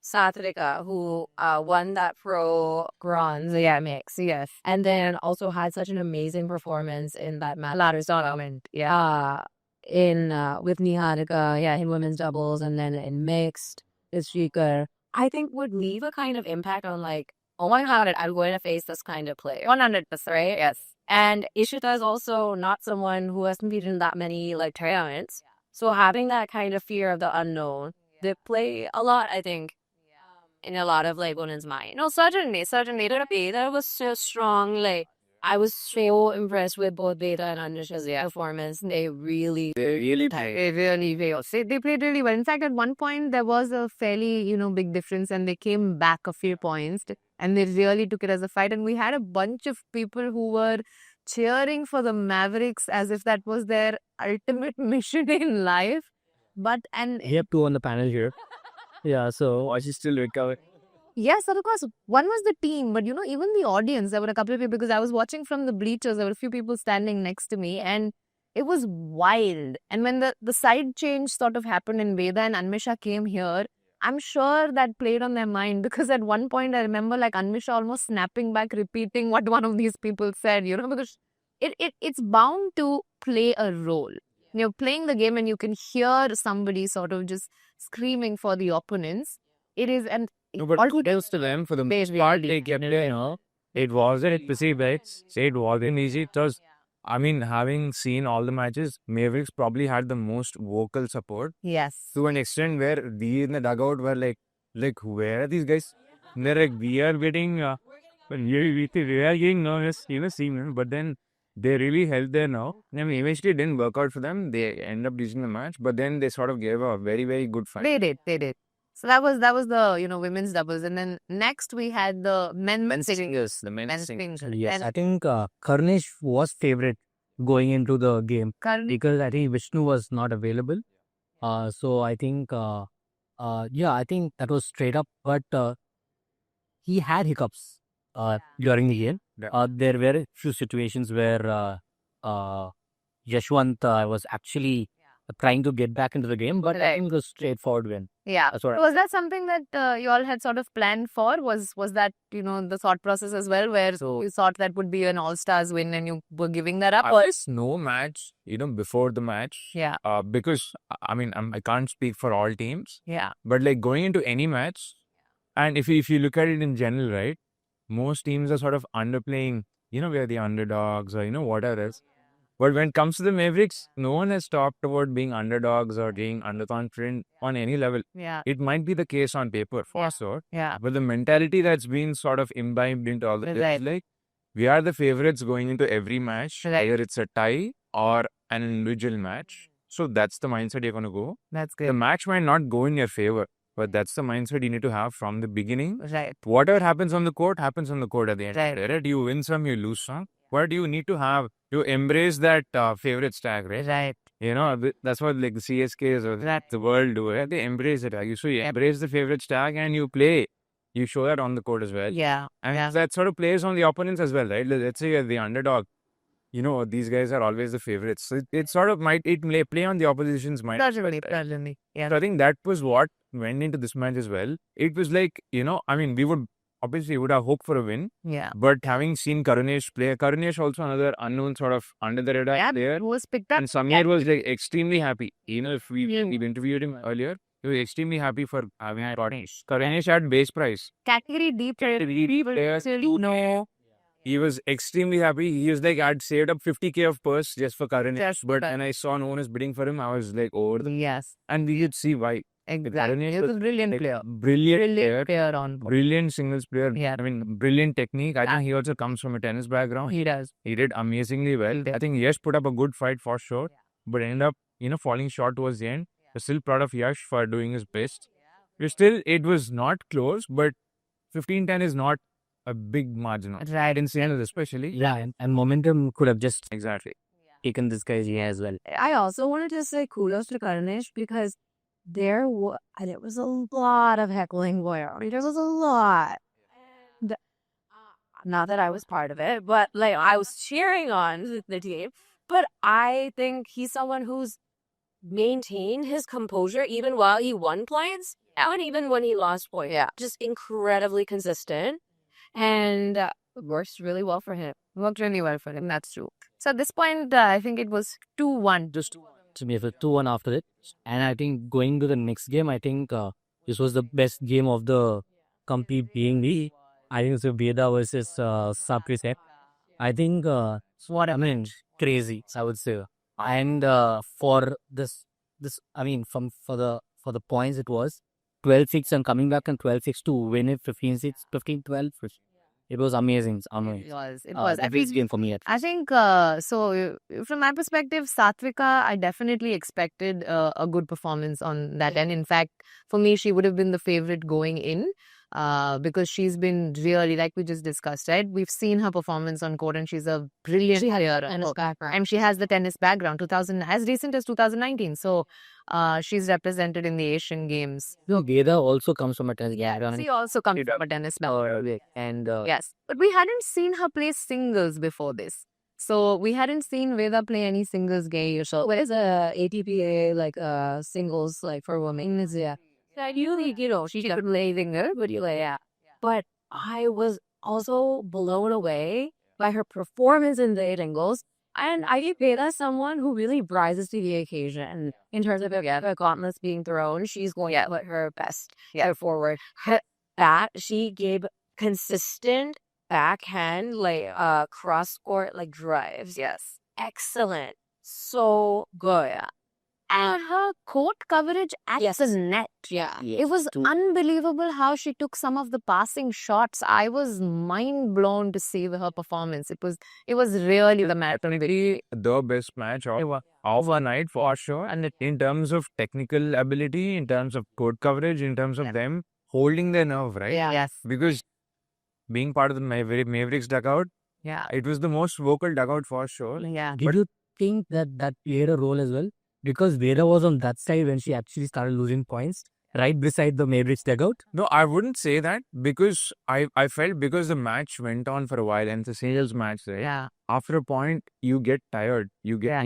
Satvika, who won that pro bronze, mix, yes. And then also had such an amazing performance in that ladder tournament. Yeah. With Niharika, in women's doubles and then in mixed with Shrikar, I think would leave a kind of impact on like, oh my god, I'm going to face this kind of player. 100%, right? Yes. And Ishita is also not someone who has competed in that many like tournaments. So having that kind of fear of the unknown, they play a lot, I think, in a lot of like women's mind. No, certainly. The Veda was so strong. Like I was so impressed with both Veda and Anusha's performance. They really well. They played really well. In fact, at one point there was a fairly, big difference and they came back a few points and they really took it as a fight. And we had a bunch of people who were cheering for the Mavericks as if that was their ultimate mission in life. We have two on the panel here. Yeah, so Watch is still recovering. Yes, of course. One was the team, but even the audience, there were a couple of people because I was watching from the bleachers. There were a few people standing next to me, and it was wild. And when the side change sort of happened and Veda and Anmisha came here, I'm sure that played on their mind because at one point I remember like Anmisha almost snapping back, repeating what one of these people said, because it's bound to play a role. You're playing the game and you can hear somebody sort of just screaming for the opponents. It is, and No, but kudos to them for the most part. They kept it, It wasn't perceived, right? It wasn't easy. It was, I mean, having seen all the matches, Mavericks probably had the most vocal support yes. to an extent where we in the dugout were like, where are these guys? And they're like, we are getting, we are getting nervous, seeing, but then they really held there now. I mean, eventually it didn't work out for them. They ended up losing the match, but then they sort of gave a very, very good fight. They did. So that was the women's doubles, and then next we had the men's singles. The men's singles. yes, I think Karnish was favorite going into the game because I think Vishnu was not available. So I think, I think that was straight up, but he had hiccups during the game. Yeah. There were a few situations where Yashwant was actually trying to get back into the game, but I think it was a straightforward win. Yeah. That's what So was that something that you all had sort of planned for? Was that the thought process as well, where you thought that would be an All Stars win and you were giving that up? There's no match, before the match. Yeah. Because I mean, I can't speak for all teams. Yeah. But like going into any match, and if you look at it in general, right, most teams are sort of underplaying. We're the underdogs or whatever else. But when it comes to the Mavericks, no one has talked about being underdogs or being underconfident on any level. Yeah. It might be the case on paper, for sure. Yeah. But the mentality that's been sort of imbibed into all the Right. like, we are the favorites going into every match, Right. either it's a tie or an individual match. So that's the mindset you're going to go. That's The good. match might not go in your favor, but that's the mindset you need to have from the beginning. Right. Whatever happens on the court, happens on the court at the end. Right. Right? You win some, you lose some. But you need to have, you embrace that favorite tag, right? Right. That's what like the CSKs or the world do. Right? They embrace it. So you embrace the favorite tag and you play. You show that on the court as well. Yeah. And that sort of plays on the opponents as well, right? Let's say you're the underdog. These guys are always the favorites. So it sort of play on the opposition's mind. Certainly. Yeah. So I think that was what went into this match as well. It was like, I mean, we would have hoped for a win. Yeah. But having seen Karunesh play, Karunesh also another unknown sort of under the radar Yeah. player. Who was picked up? And Samir was like extremely happy. If we've interviewed him earlier, he was extremely happy for having Karunesh. Karunesh had base price. Category deep Players no. He was extremely happy. He was like, I'd saved up 50K of purse just for Karunesh. Just but for- when I saw no one is bidding for him, I was like, over the. Yes. And we could see why. Exactly. Karunesh He was a was brilliant like, player. Brilliant player. On board. Brilliant singles player. Yeah. I mean, brilliant technique. I think he also comes from a tennis background. He does. He did amazingly well. did. I think Yash put up a good fight for sure, but ended up, falling short towards the end. We're still proud of Yash for doing his best. It was not close, but 15-10 is not a big margin. Right. In finals especially. Yeah, and momentum could have just Exactly. taken this guy's year as well. I also wanted to say kudos to Karnish because there was a lot of heckling going on. There was a lot. Not that I was part of it, but like I was cheering on the team. But I think he's someone who's maintained his composure even while he won points and even when he lost points. Yeah. Just incredibly consistent and works really well for him. Worked really well for him. That's true. So at this point, I think it was 2-1. Just to me, 2-1 after it. And I think going to the next game, I think this was the best game of the complete being the. I think it's Veda versus Sapri. I think crazy, I would say. And for this this. I mean, for the points it was 12-6 and coming back and 12-6 to win it 15-6, 15-12. It was amazing. It's amazing. It was. The best game for me. I think from my perspective, Satvika, I definitely expected a good performance on that end. In fact, for me, she would have been the favorite going in because she's been really, like we just discussed, right? We've seen her performance on court and she's a brilliant player. And she has the tennis background, as recent as 2019. So she's represented in the Asian Games. No, Veda also comes from a tennis background. She also comes from a tennis background. And Yes, but we hadn't seen her play singles before this. So we hadn't seen Veda play any singles game. So Where's a ATPA like singles like for women? Yeah. I knew, she could play singer, but But I was also blown away by her performance in the singles. And I give Veda someone who really rises to the occasion in terms of the gauntlets being thrown. She's going to put her best foot forward. That she gave consistent backhand cross court drives. yes. Excellent. So good. And her court coverage at the net. Yeah. It was unbelievable how she took some of the passing shots. I was mind blown to see her performance. It was really the marathon. The best match of a night for sure. And in terms of technical ability, in terms of court coverage, in terms of them holding their nerve, right? Yeah. Yes. Because being part of the Mavericks dugout, Yeah. it was the most vocal dugout for sure. Yeah. did you think that played a role as well? Because Veda was on that side when she actually started losing points, right beside the Mavericks dugout. No, I wouldn't say that because I felt because the match went on for a while and it's a singles match, right? Yeah. After a point, you get tired. You get,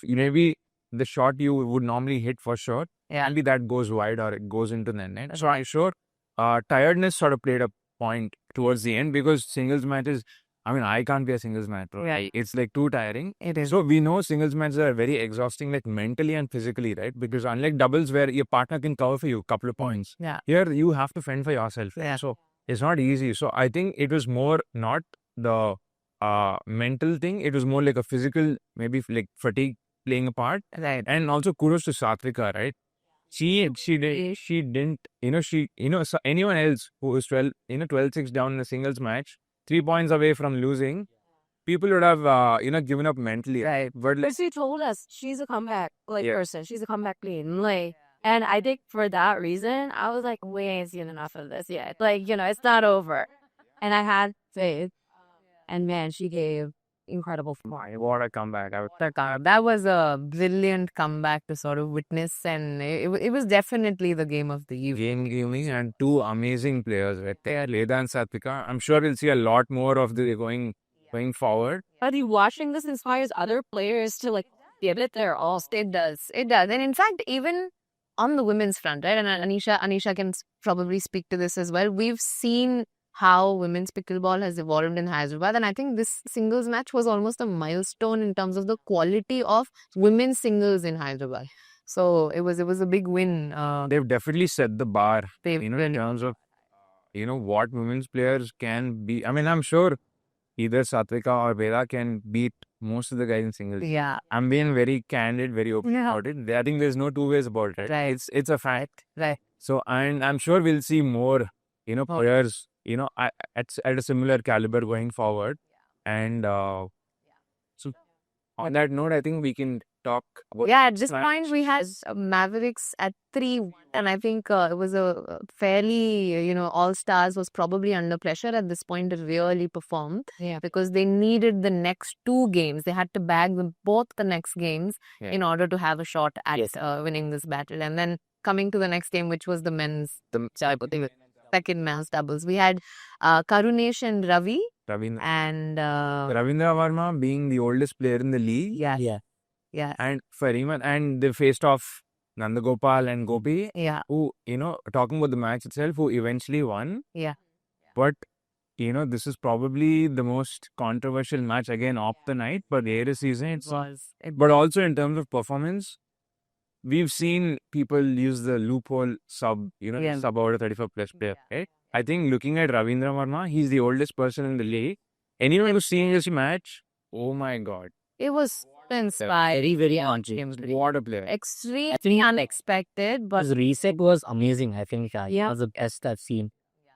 maybe the shot you would normally hit for sure. Yeah. Maybe that goes wide or it goes into the net. So I'm sure tiredness sort of played a point towards the end because singles matches, I can't be a singles match. Right. It's like too tiring. It is. So we know singles matches are very exhausting, like mentally and physically, right? Because unlike doubles where your partner can cover for you a couple of points, Yeah. here you have to fend for yourself. Yeah. So it's not easy. So I think it was more not the mental thing. It was more like a physical, maybe like fatigue playing a part. Right. And also kudos to Satvika, right? She didn't, so anyone else who is 12-6 down in a singles match, 3 points away from losing, people would have, given up mentally. Right. But But she told us she's a comeback person. She's a comeback queen. And I think for that reason, I was like, we ain't seen enough of this yet. It's not over. And I had faith. And man, she gave incredible performance. what a comeback. That was a brilliant comeback to sort of witness, and it was definitely the game of the evening. Gaming and two amazing players right there, Leda and Satvika. I'm sure we'll see a lot more of the going forward. But watching this inspires other players to give it their all. It does. And in fact, even on the women's front, right? And Anisha can probably speak to this as well. We've seen how women's pickleball has evolved in Hyderabad, and I think this singles match was almost a milestone in terms of the quality of women's singles in Hyderabad. So it was a big win. They've definitely set the bar, They've in terms of, what women's players can be. I'm sure either Satvika or Veda can beat most of the guys in singles. Yeah. I'm being very candid, very open about it. I think there's no two ways about it. Right. It's a fact. Right. So, and I'm sure we'll see more, players, at a similar caliber going forward. And so on that note, I think we can talk about At this point, we had Mavericks at 3, and I think it was a fairly, All Stars was probably under pressure at this point to really perform. Yeah. Because they needed the next 2 games. They had to bag both the next games in order to have a shot at winning this battle. And then coming to the next game, which was the second men's doubles, we had Karunesh and Ravi. Ravindra. And Ravindra Verma being the oldest player in the league. Yeah. And Fariman, and they faced off Nandagopal and Gopi, Yeah. who, talking about the match itself, who eventually won. Yeah. But, this is probably the most controversial match again of the night, but the season. But also in terms of performance, we've seen people use the loophole sub over 35 plus player, right? I think looking at Ravindra Verma, he's the oldest person in the league. Anyone who's seeing this match, oh my God. It was Inspired. Very punching. What a player. Extremely unexpected, but His reset was amazing. I think Yeah. was the best I've seen.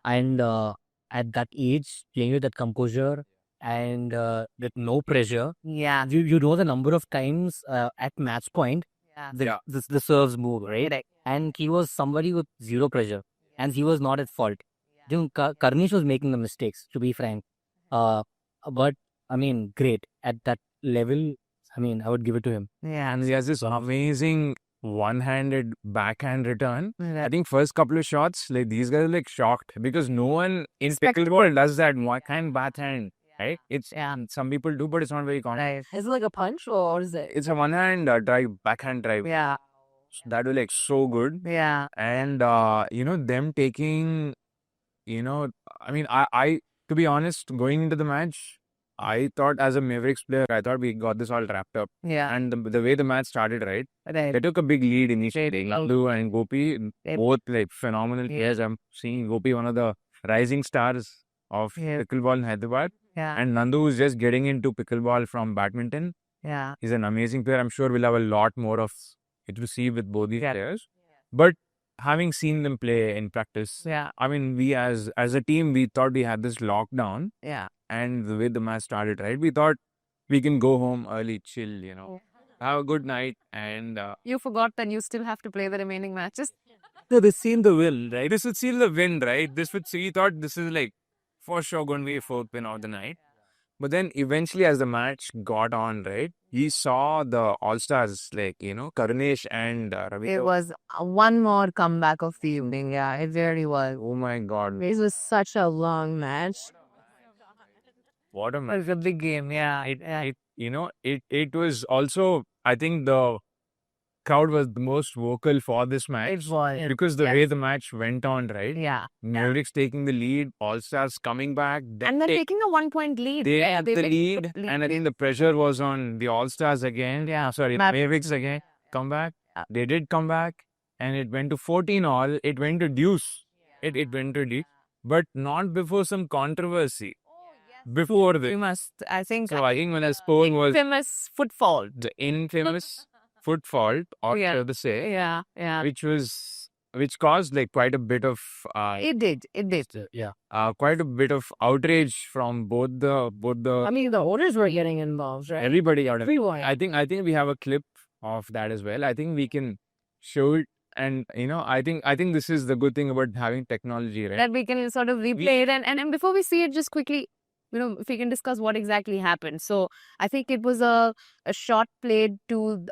And at that age, playing with that composure and with no pressure, yeah. you know the number of times at match point Yeah. the serves move, right? Correct. And he was somebody with zero pressure, and he was not at fault. I think Karnish was making the mistakes, to be frank. But I mean, great at that level. I mean, I would give it to him. Yeah. And he has this amazing one-handed backhand return. I Yeah. think first couple of shots, like these guys are like shocked because no one in Expect- pickleball does that one kind backhand, right? It's Yeah. some people do, but it's not very common. Right. Is it like a punch or is it? It's a one-hand drive, backhand drive. Yeah. That was like so good. Yeah. And them taking, I mean, I to be honest, going into the match, I thought as a Mavericks player, I thought we got this all wrapped up. Yeah. And the way the match started, right? Right. They took a big lead initially. Nandu and Gopi, They- both like phenomenal players. I'm seeing Gopi, one of the rising stars of Yeah. pickleball in Hyderabad. Yeah. And Nandu is just getting into pickleball from badminton. Yeah. He's an amazing player. I'm sure we'll have a lot more of it to see with both these Yeah. players. But having seen them play in practice, Yeah. I mean, we as a team, we thought we had this lockdown. Yeah. And the way the match started, right? We thought we can go home early, chill, have a good night. And You forgot that you still have to play the remaining matches. this sealed the win, right? This would seal the win, right? We thought this is like for sure going to be a fourth win of the night. But then eventually, as the match got on, right, he saw the All Stars like, Karunesh and Ravi. It was one more comeback of the evening. Yeah, it really was. Oh my God. It was such a long match. What a It match. was a big game. Yeah. It was also, I think the crowd was the most vocal for this match. It was. Because the Yes. way the match went on, right? Yeah. Mavericks taking the lead, All Stars coming back. And then taking a 1 point lead. they Yeah, took the picked lead, up lead. and I think the pressure was on the All Stars again. Yeah. Sorry, Mav- Mavericks again. Come back. Yeah. They did come back, and it went to 14 all. It went to deuce. It went to deuce, but not before some controversy. Before We the must, I think, so I think when the score was famous foot fault. the infamous foot fault, or Yeah. shall I say, Yeah. Yeah. which caused like quite a bit of It did. It did. Yeah. quite a bit of outrage from both the I mean, the owners were getting involved, right? everybody out of Everyone. I think we have a clip of that as well. I think we can show it, and I think this is the good thing about having technology, right? That we can sort of replay it. And before we see it, just quickly, if we can discuss what exactly happened. So I think it was a shot played to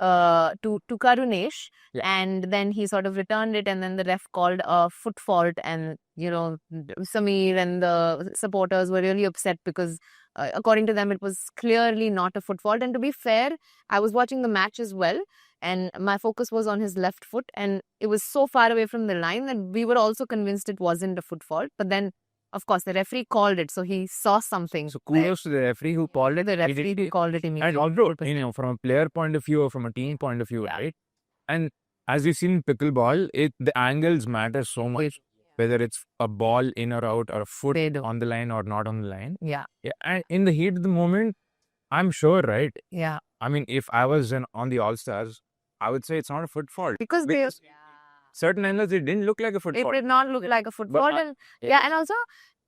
Karunesh, Yeah. and then he sort of returned it, and then the ref called a foot fault, and Samir and the supporters were really upset because according to them it was clearly not a foot fault. And to be fair, I was watching the match as well, and my focus was on his left foot, and it was so far away from the line that we were also convinced it wasn't a foot fault. But then, of course, the referee called it, so he saw something. So kudos to the referee who called it. The referee Immediately. called it And immediately. also, from a player point of view or from a team point of view, right? And as we've seen in pickleball, the angles matter so much. Whether it's a ball in or out or a foot They do. on the line or not on the line. Yeah, Yeah, and in the heat of the moment, I'm sure, right? yeah. I mean, if I was on the All Stars, I would say it's not a foot fault. Because Certain angles, it didn't look like a foot it fault. did not look like a foot But fault. I- And and also,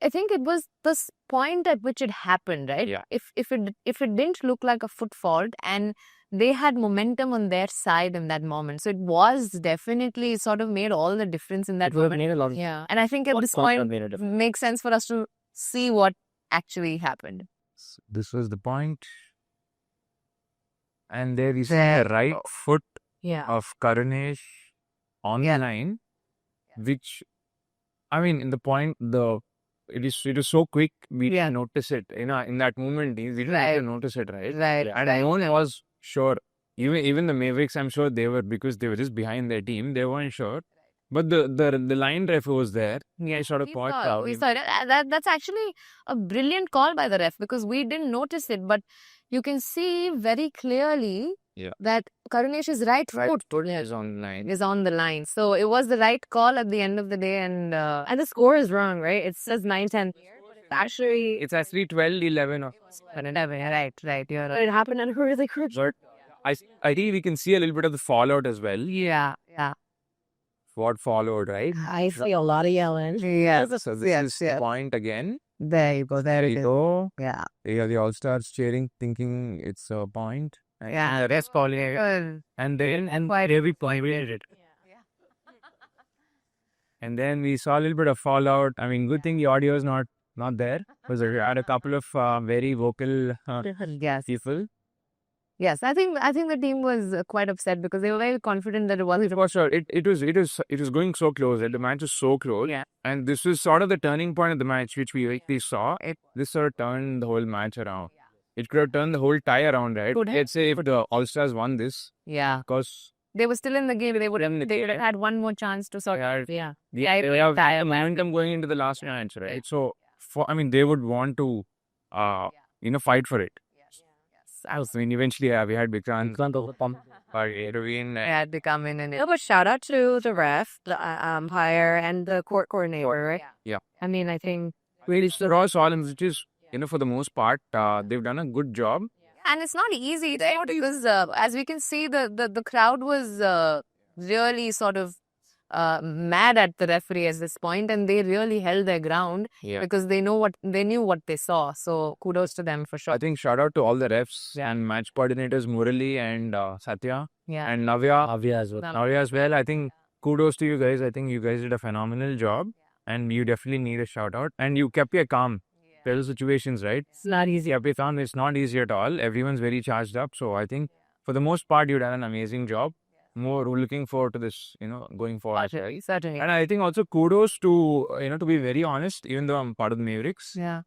I think it was this point at which it happened, right? Yeah. If it didn't look like a foot fault, and they had momentum on their side in that moment, so it was definitely sort of made all the difference in that It would have moment. made a lot of Yeah, and I think at this Would have point made a difference. makes sense for us to see what actually happened. This was the point. And there is There. the right foot Yeah, of Karunesh on the line, which, I mean, in the point, it is so quick, we Yeah. didn't notice it. In that moment, we didn't Right. even notice it, right? right. And I only was sure, even the Mavericks, I'm sure they were, because they were just behind their team, they weren't sure. But the line ref was there. Yeah, sort of we pointed saw, out. we saw it. That's actually a brilliant call by the ref, because we didn't notice it, but you can see very clearly Yeah. that Karunesh's right foot is on the line. is on the line. So it was the right call at the end of the day, and the score is wrong, right? It says 9-10. Actually, It's actually 12-11. right. You're right. It happened at a really crucial. I think we can see a little bit of the fallout as well. Yeah. What followed, right? I see a lot of yelling. Yes. So this is the point again. There you go. There There you go. Yeah. Yeah, the All Stars cheering, thinking it's a point. Yeah. Rest calling Good. And then every point we did it. And then we saw a little bit of fallout. I mean, good thing the audio is not there. Because we had a couple of very vocal Yes. people. Yes. I think the team was quite upset because they were very confident that it wasn't. For sure, it was going so close. The match was so close. Yeah. And this was sort of the turning point of the match, which we saw. This sort of turned the whole match around. It could have turned the whole tie around, right? Could have. Let's say if the All Stars won this, Yeah. because They were still in the game. They would have had one more chance to sort of. Yeah. Yeah. they have momentum going into the last match, right? So, they would want to, fight for it. I mean, eventually, we had Vikrant, Raveen, Had to come in and. But shout out to the ref, the umpire, and the court coordinator, right? Yeah. I mean, I think. it's the Raw Solomons, which is, for the most part, they've done a good job. And it's not easy because, as we can see, the crowd was really sort of mad at the referee at this point, and they really held their ground because they knew what they saw. So kudos to them for sure. I think shout out to all the refs and match coordinators, Murali and Satya Yeah. and Navya. Avya as well. Navya as well. I think kudos to you guys. I think you guys did a phenomenal job, and you definitely need a shout out. And you kept your calm. There are situations, right? It's not easy. Kept your calm. It's not easy at all. Everyone's very charged up. So I think for the most part, you've done an amazing job. More looking forward to this, going forward. Certainly. And I think also kudos to, to be very honest, even though I'm part of the Mavericks, Yeah.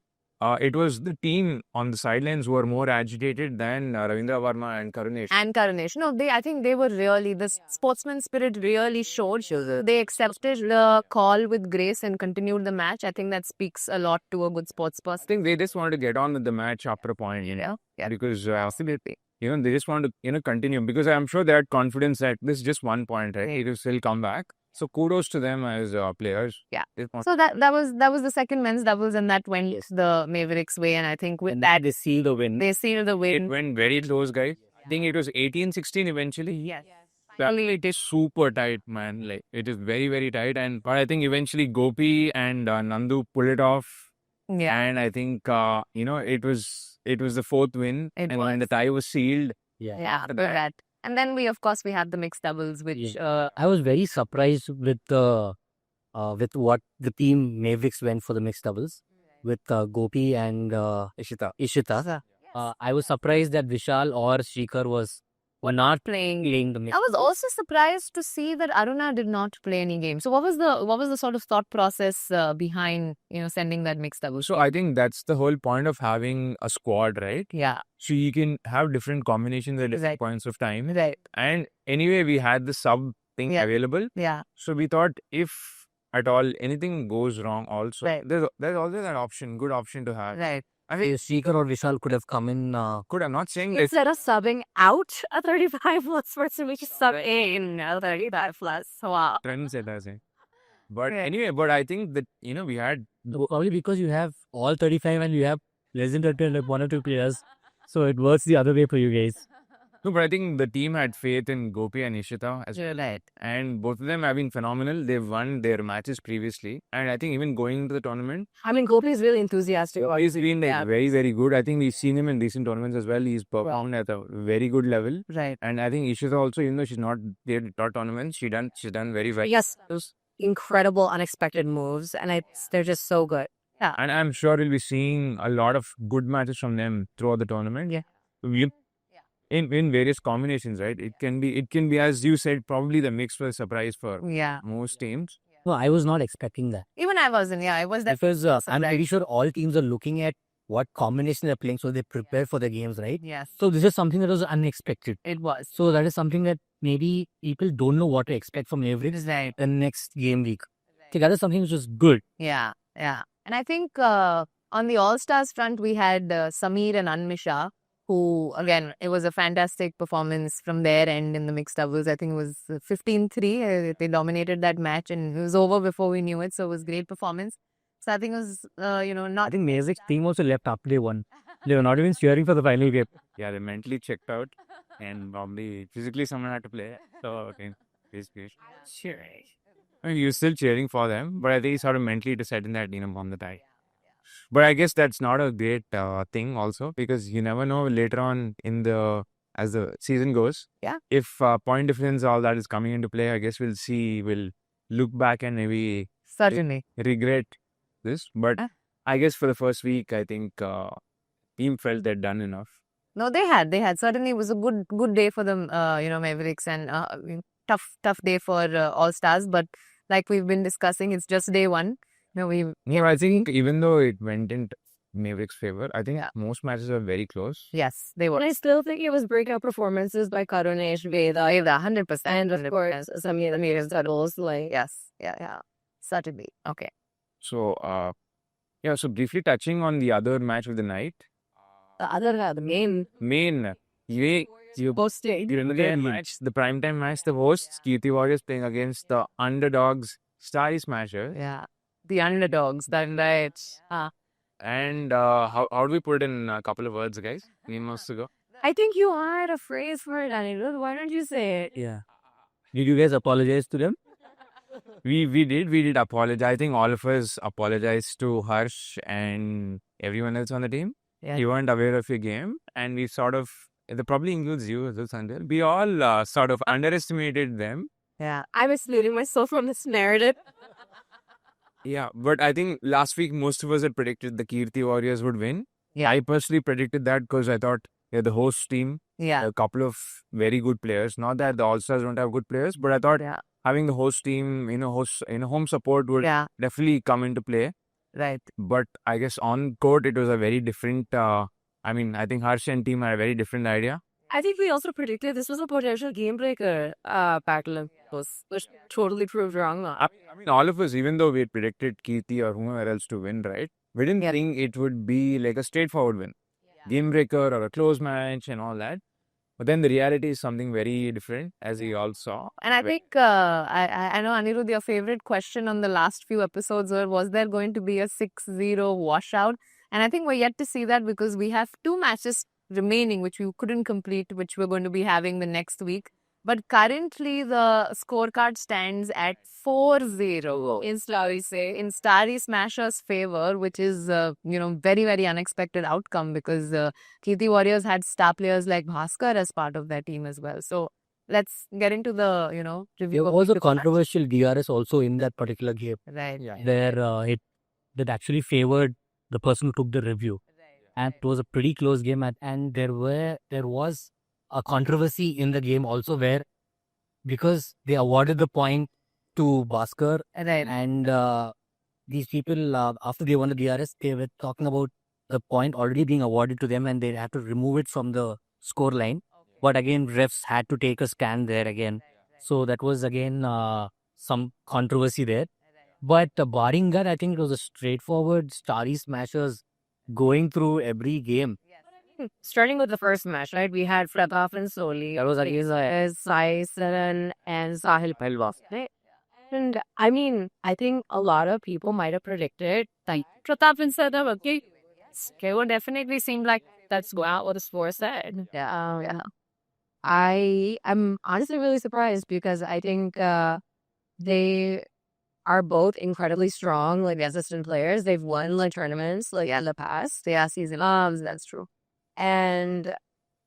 it was the team on the sidelines who were more agitated than Ravindra Verma and Karunesh. And Karunesh. No, I think they were really, the sportsman spirit really showed. They accepted the call with grace and continued the match. I think that speaks a lot to a good sports I person. think they just wanted to get on with the match after a point, Yeah. because absolutely, they just wanted to, continue, because I'm sure they had confidence that this is just one point, right? It will still come back. So kudos to them as players. Yeah. They want- So that was the second men's doubles, and that went the Mavericks' way. And I think with that, They sealed the win. they sealed the It win. went very close, guys. I think it was 18-16 eventually. Yes. It is super tight, man. Like, it is very, very tight. But I think eventually Gopi and Nandu pulled it off. Yeah. And I think, it was the fourth win. It and was. when the tie was sealed. Yeah. After that. Correct. And then we had the mixed doubles, which I was very surprised with with what the team Mavericks went for the mixed doubles with Gopi and Ishita. I was surprised that Vishal or Shikhar were not playing the mixed. I was also surprised to see that Aruna did not play any games. So what was the sort of thought process behind sending that mixed double? So I think that's the whole point of having a squad, right? Yeah. So you can have different combinations at different Right. points of time. Right. And anyway, we had the sub thing Yeah. available. Yeah. So we thought if at all anything goes wrong also, Right. there's always an option, good option to have. Right. I mean, Shikhar or Vishal could have come in. good, I'm not saying that. Instead of subbing out a 35 plus person, we just sub in a 35 plus. Wow. Trendsetters, eh? But Yeah. anyway, but I think that, we had, Probably because you have all 35 and you have less than 30, like 1 or 2 players. So it works the other way for you guys. no, but I think the team had faith in Gopi and Ishita as Right. and both of them have been phenomenal. They've won their matches previously. And I think even going into the tournament, I mean, Gopi is really enthusiastic. he's been Yeah. very, very good. I think we've seen him in recent tournaments as well. He's performed at a very good level. Right. And I think Ishita also, even though she's not there at tournaments, she's done very well. Yes. Those incredible, unexpected moves, and they're just so good. Yeah. And I'm sure we'll be seeing a lot of good matches from them throughout the tournament. Yeah. In various combinations, right? It can be, as you said, probably the mix was a surprise for Yeah. most teams. No, I was not expecting that. Even I wasn't. Yeah, I was that. Because I'm pretty surprised. sure all teams are looking at what combination they're playing, so they prepare for the games, right? Yes, So this is something that was unexpected. it was. So that is something that maybe people don't know what to expect from Mavericks Right. the next game week. Okay, that is something which was good. Yeah. Yeah. And I think on the All Stars front, we had Sameer and Anmisha, who, again, it was a fantastic performance from their end in the mixed doubles. I think it was 15-3. They dominated that match and it was over before we knew it. So it was great performance. So I think it was, I not. think Mavericks team also left after they won. They were not even cheering for the final game. Yeah, they mentally checked out. and probably physically someone had to play. So, okay, basically. I mean, you're still cheering for them, but I think it's sort of mentally deciding that, won the tie. But I guess that's not a great thing also, because you never know later on as the season goes. Yeah. If point difference, all that is coming into play, I guess we'll look back and maybe Certainly. regret this. But I guess for the first week, I think team felt they'd done enough. No, they had. Certainly, it was a good day for them, Mavericks, and tough day for All Stars. But like we've been discussing, it's just day one. Yeah, I think even though it went in Mavericks' favor, I think most matches are very close. Yes, they were. And I still think it was breakout performances by Karunesh, Veda, 100%. Of course, Samir Amir's doubles, yes, certainly. Okay. So, so briefly touching on the other match of the night. The main. You posted. during the match, the primetime match, the hosts, Kirti Warriors playing against the underdogs, Starry Smashers. Yeah, the underdogs, that's right. And how do we put it in a couple of words, guys? Months ago. I think you had a phrase for it, Anirudh. Why don't you say it? Yeah. Did you guys apologize to them? We did apologize. I think all of us apologized to Harsh and everyone else on the team. Yeah. You weren't aware of your game, and we sort of, it probably includes you as well, Sandhya. We all sort of underestimated them. Yeah, I'm excluding myself from this narrative. Yeah, but I think last week most of us had predicted the Kirti Warriors would win. Yeah. I personally predicted that because I thought the host team, Yeah. a couple of very good players. Not that the All-Stars don't have good players, but I thought having the host team, home support would definitely come into play. Right. But I guess on court, it was a very different, I think Harsh and team had a very different idea. I think we also predicted this was a potential game breaker battle, which totally proved wrong. I mean, all of us, even though we had predicted Kirti or whomever else to win, right? We didn't think it would be like a straightforward win. Game breaker or a close match and all that. But then the reality is something very different, as we all saw. And I think, I know, Anirudh, your favorite question on the last few episodes was there going to be a 6-0 washout? And I think we're yet to see that because we have 2 matches remaining, which we couldn't complete, which we're going to be having the next week. But currently, the scorecard stands at 4-0 in Starry Smashers' favor, which is, very, very unexpected outcome because Kirti Warriors had star players like Bhaskar as part of their team as well. So let's get into the, review. There was a controversial DRS also in that particular game. Right. Where it actually favored the person who took the review. And it was a pretty close game, and there was a controversy in the game also where, because they awarded the point to Bhaskar, Right. and these people, after they won the DRS, they were talking about the point already being awarded to them and they had to remove it from the score line. But again, refs had to take a stand there again. So that was again some controversy there. But barring that, I think it was a straightforward Starry Smashers going through every game. Starting with the first match, right? We had Pratap and Soli. That was against Sai Saran and Sahil Pelwa. Right? And I mean, I think a lot of people might have predicted that Pratap and Saran, okay, it would definitely seem like that's what the score said. Yeah. I'm honestly really surprised because I think they are both incredibly strong, assistant players. They've won tournaments in the past. They are season loves, that's true. And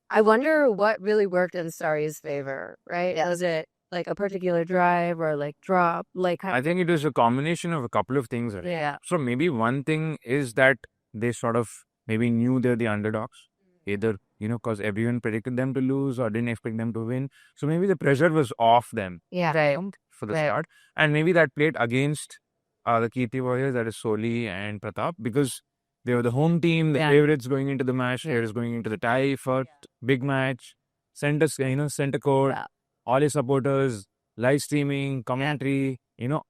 I wonder what really worked in Starry's favor, right? Was it a particular drive or drop? I think it was a combination of a couple of things. Right? Yeah. So maybe one thing is that they sort of maybe knew they're the underdogs. Either, because everyone predicted them to lose or didn't expect them to win. So maybe the pressure was off them. Yeah. Right. For the start. And maybe that played against the Kirti Warriors, that is Soli and Pratap, because they were the home team, the favorites going into the match, favorites going into the tie for big match, center court, all your supporters, live streaming, commentary,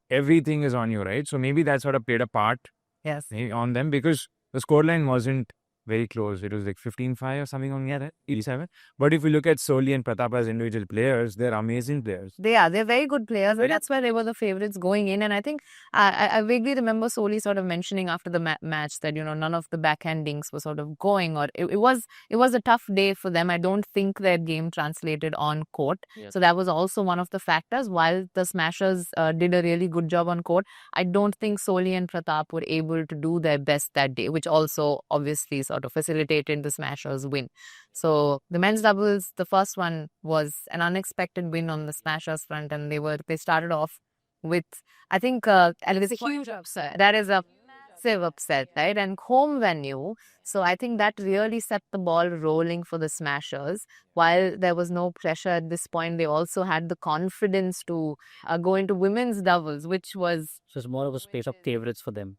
everything is on you, right? So maybe that sort of played a part yes, on them because the scoreline wasn't very close. It was like 15-5 or something on that, 87. But if you look at Soli and Pratap as individual players, they're amazing players. They're very good players. And that's why they were the favorites going in. And I think I vaguely remember Soli sort of mentioning after the match that, none of the backhandings were sort of going, or it was a tough day for them. I don't think their game translated on court. Yes. So that was also one of the factors. While the Smashers did a really good job on court, I don't think Soli and Pratap were able to do their best that day, which also obviously sort of facilitated the Smashers win. So the men's doubles, the first one was an unexpected win on the Smashers front, and they started off with, I think, and it's a huge upset. That is a massive upset, right? And home venue. So I think that really set the ball rolling for the Smashers. While there was no pressure at this point, they also had the confidence to go into women's doubles, which was So it's more of a space of favorites for them.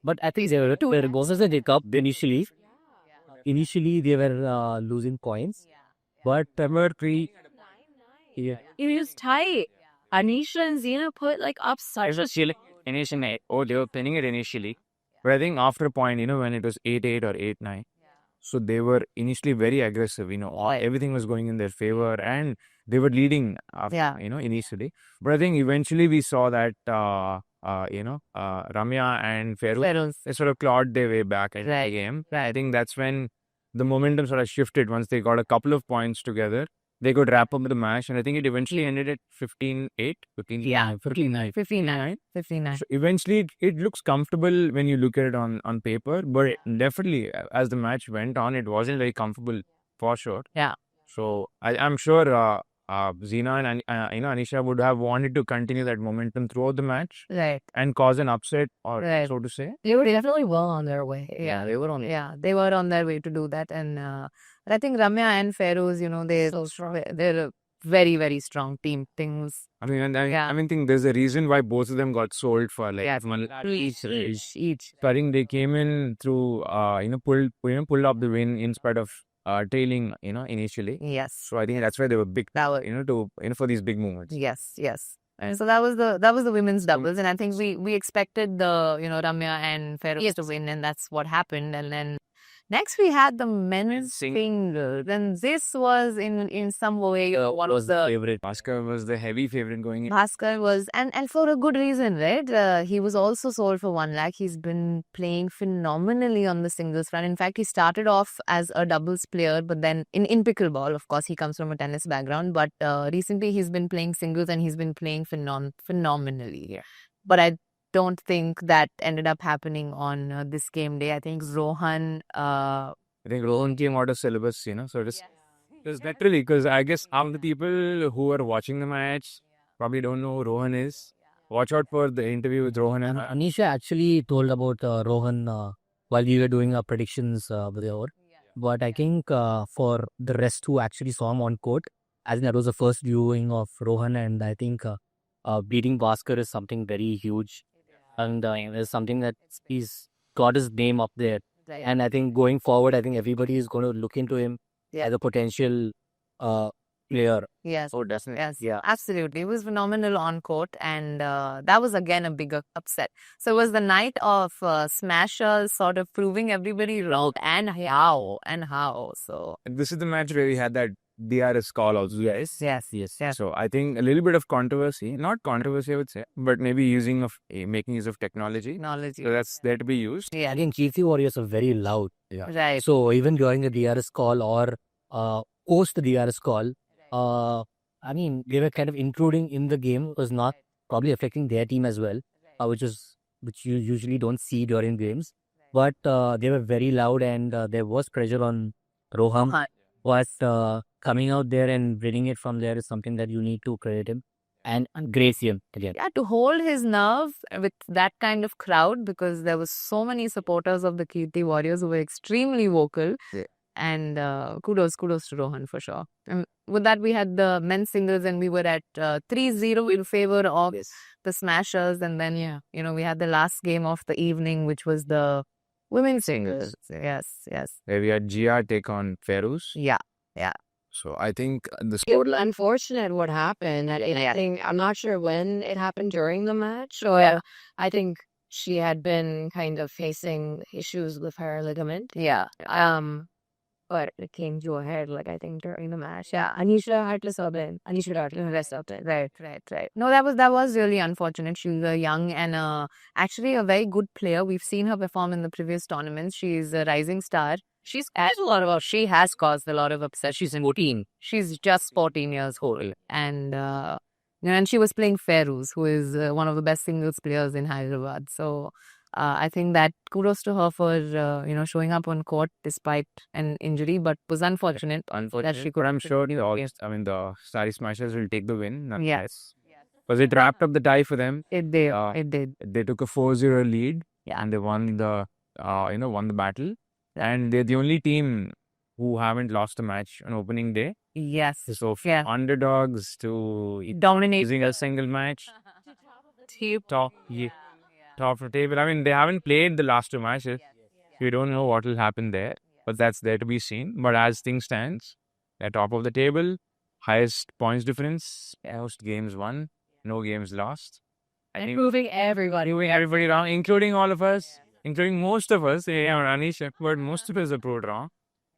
But I think they were going as a hiccup initially. Initially, they were losing points. But number 3, yeah. It was tight. Anisha and Zina put up such a Initially, they were pinning it initially. But I think after a point, when it was 8-8 or 8-9, so they were initially very aggressive. Everything was going in their favor and they were leading, initially. But I think eventually we saw that, Ramya and Feroz, they sort of clawed their way back at the game. I think that's when the momentum sort of shifted. Once they got a couple of points together, they could wrap up the match. And I think it eventually ended at 15-8. 59. 59. So eventually, it looks comfortable when you look at it on paper, but definitely as the match went on, it wasn't very comfortable for sure. Yeah. So I'm sure Zina and Anisha would have wanted to continue that momentum throughout the match Right. and cause an upset, or Right. so to say. They were definitely well on their way. Yeah. They were on it. Yeah, they were on their way to do that. And I think Ramya and Feroz, they're a very, very strong team. Things I mean, Yeah. think there's a reason why both of them got sold for Yes. each. So I think they came in through, pulled up the win in spite of tailing, initially. Yes. So I think that's why they were big, That was for these big moments. yes. And so that was the women's doubles, and I think we expected the Ramya and Feroz to win, and that's what happened. And then next we had the men's singles, and this was in some way one was of the the favorite. Bhaskar was the heavy favorite going in. Bhaskar was, and for a good reason, right? He was also sold for 1 lakh. He's been playing phenomenally on the singles front. In fact, he started off as a doubles player, but then in pickleball, of course, he comes from a tennis background. But recently, he's been playing singles and he's been playing phenomenally. Yeah. But I don't think that ended up happening on this game day. I think Rohan. I think Rohan came out of syllabus, so it is literally, because I guess half the people who are watching the match probably don't know who Rohan is. Watch out for the interview with Rohan and Anisha actually told about Rohan while we were doing our predictions with her. But I think for the rest who actually saw him on court, as in that was the first viewing of Rohan, and I think beating Bhaskar is something very huge. And it's something that he's got his name up there. Right. And I think going forward, I think everybody is going to look into him as a potential player. Yes. Oh, definitely. Yes, Yeah. absolutely. It was phenomenal on court, and that was again a bigger upset. So it was the night of Smashers sort of proving everybody wrong, and how. So this is the match where we had that DRS call also, guys. yes. So I think a little bit of controversy, not controversy I would say, but maybe making use of technology. Technology. So that's there to be used. Yeah. Again, Kirti Warriors are very loud. Right. So even during the DRS call or post the DRS call, I mean, they were kind of intruding in the game. It was not probably affecting their team as well, which you usually don't see during games. But they were very loud, and there was pressure on Rohan. But coming out there and winning it from there is something that you need to credit him and grace him again. Yeah, to hold his nerve with that kind of crowd, because there was so many supporters of the Kirti Warriors who were extremely vocal. Yeah. And kudos to Rohan for sure. And with that, we had the men's singles, and we were at 3-0 in favor of the Smashers. And then, we had the last game of the evening, which was the women's singles. Yes. Where we had GR take on Feroz. Yeah. So I think the It was unfortunate what happened. I think I'm not sure when it happened during the match. So I think she had been kind of facing issues with her ligament. Yeah. But it came to a head, like, I think during the match. Yeah, Anisha had to sub in. Anisha had to rest up it. Right. No, that was really unfortunate. She was young and actually a very good player. We've seen her perform in the previous tournaments. She's a rising star. She has caused a lot of upset. She's in 14. She's just 14 years old, and and she was playing Feroz, who is one of the best singles players in Hyderabad. So I think that kudos to her for showing up on court despite an injury, but was unfortunate. Unfortunate, she but I'm couldn't sure be the the August, the Starry Smashers will take the win. Yes. Because it wrapped up the tie for them. It did. Uh, It did. They took a 4-0 lead. Yeah. And they won the, won the battle. And they're the only team who haven't lost a match on opening day. Yes. So Yeah. underdogs to Dominate. losing a single match. Team. Top of the table. I mean, they haven't played the last two matches. We don't know what will happen there, but that's there to be seen. But as things stands, they're top of the table, highest points difference, most games won, no games lost. I think Proving everybody. proving everybody wrong, including all of us, including most of us. Anisha, but most of us are proved wrong.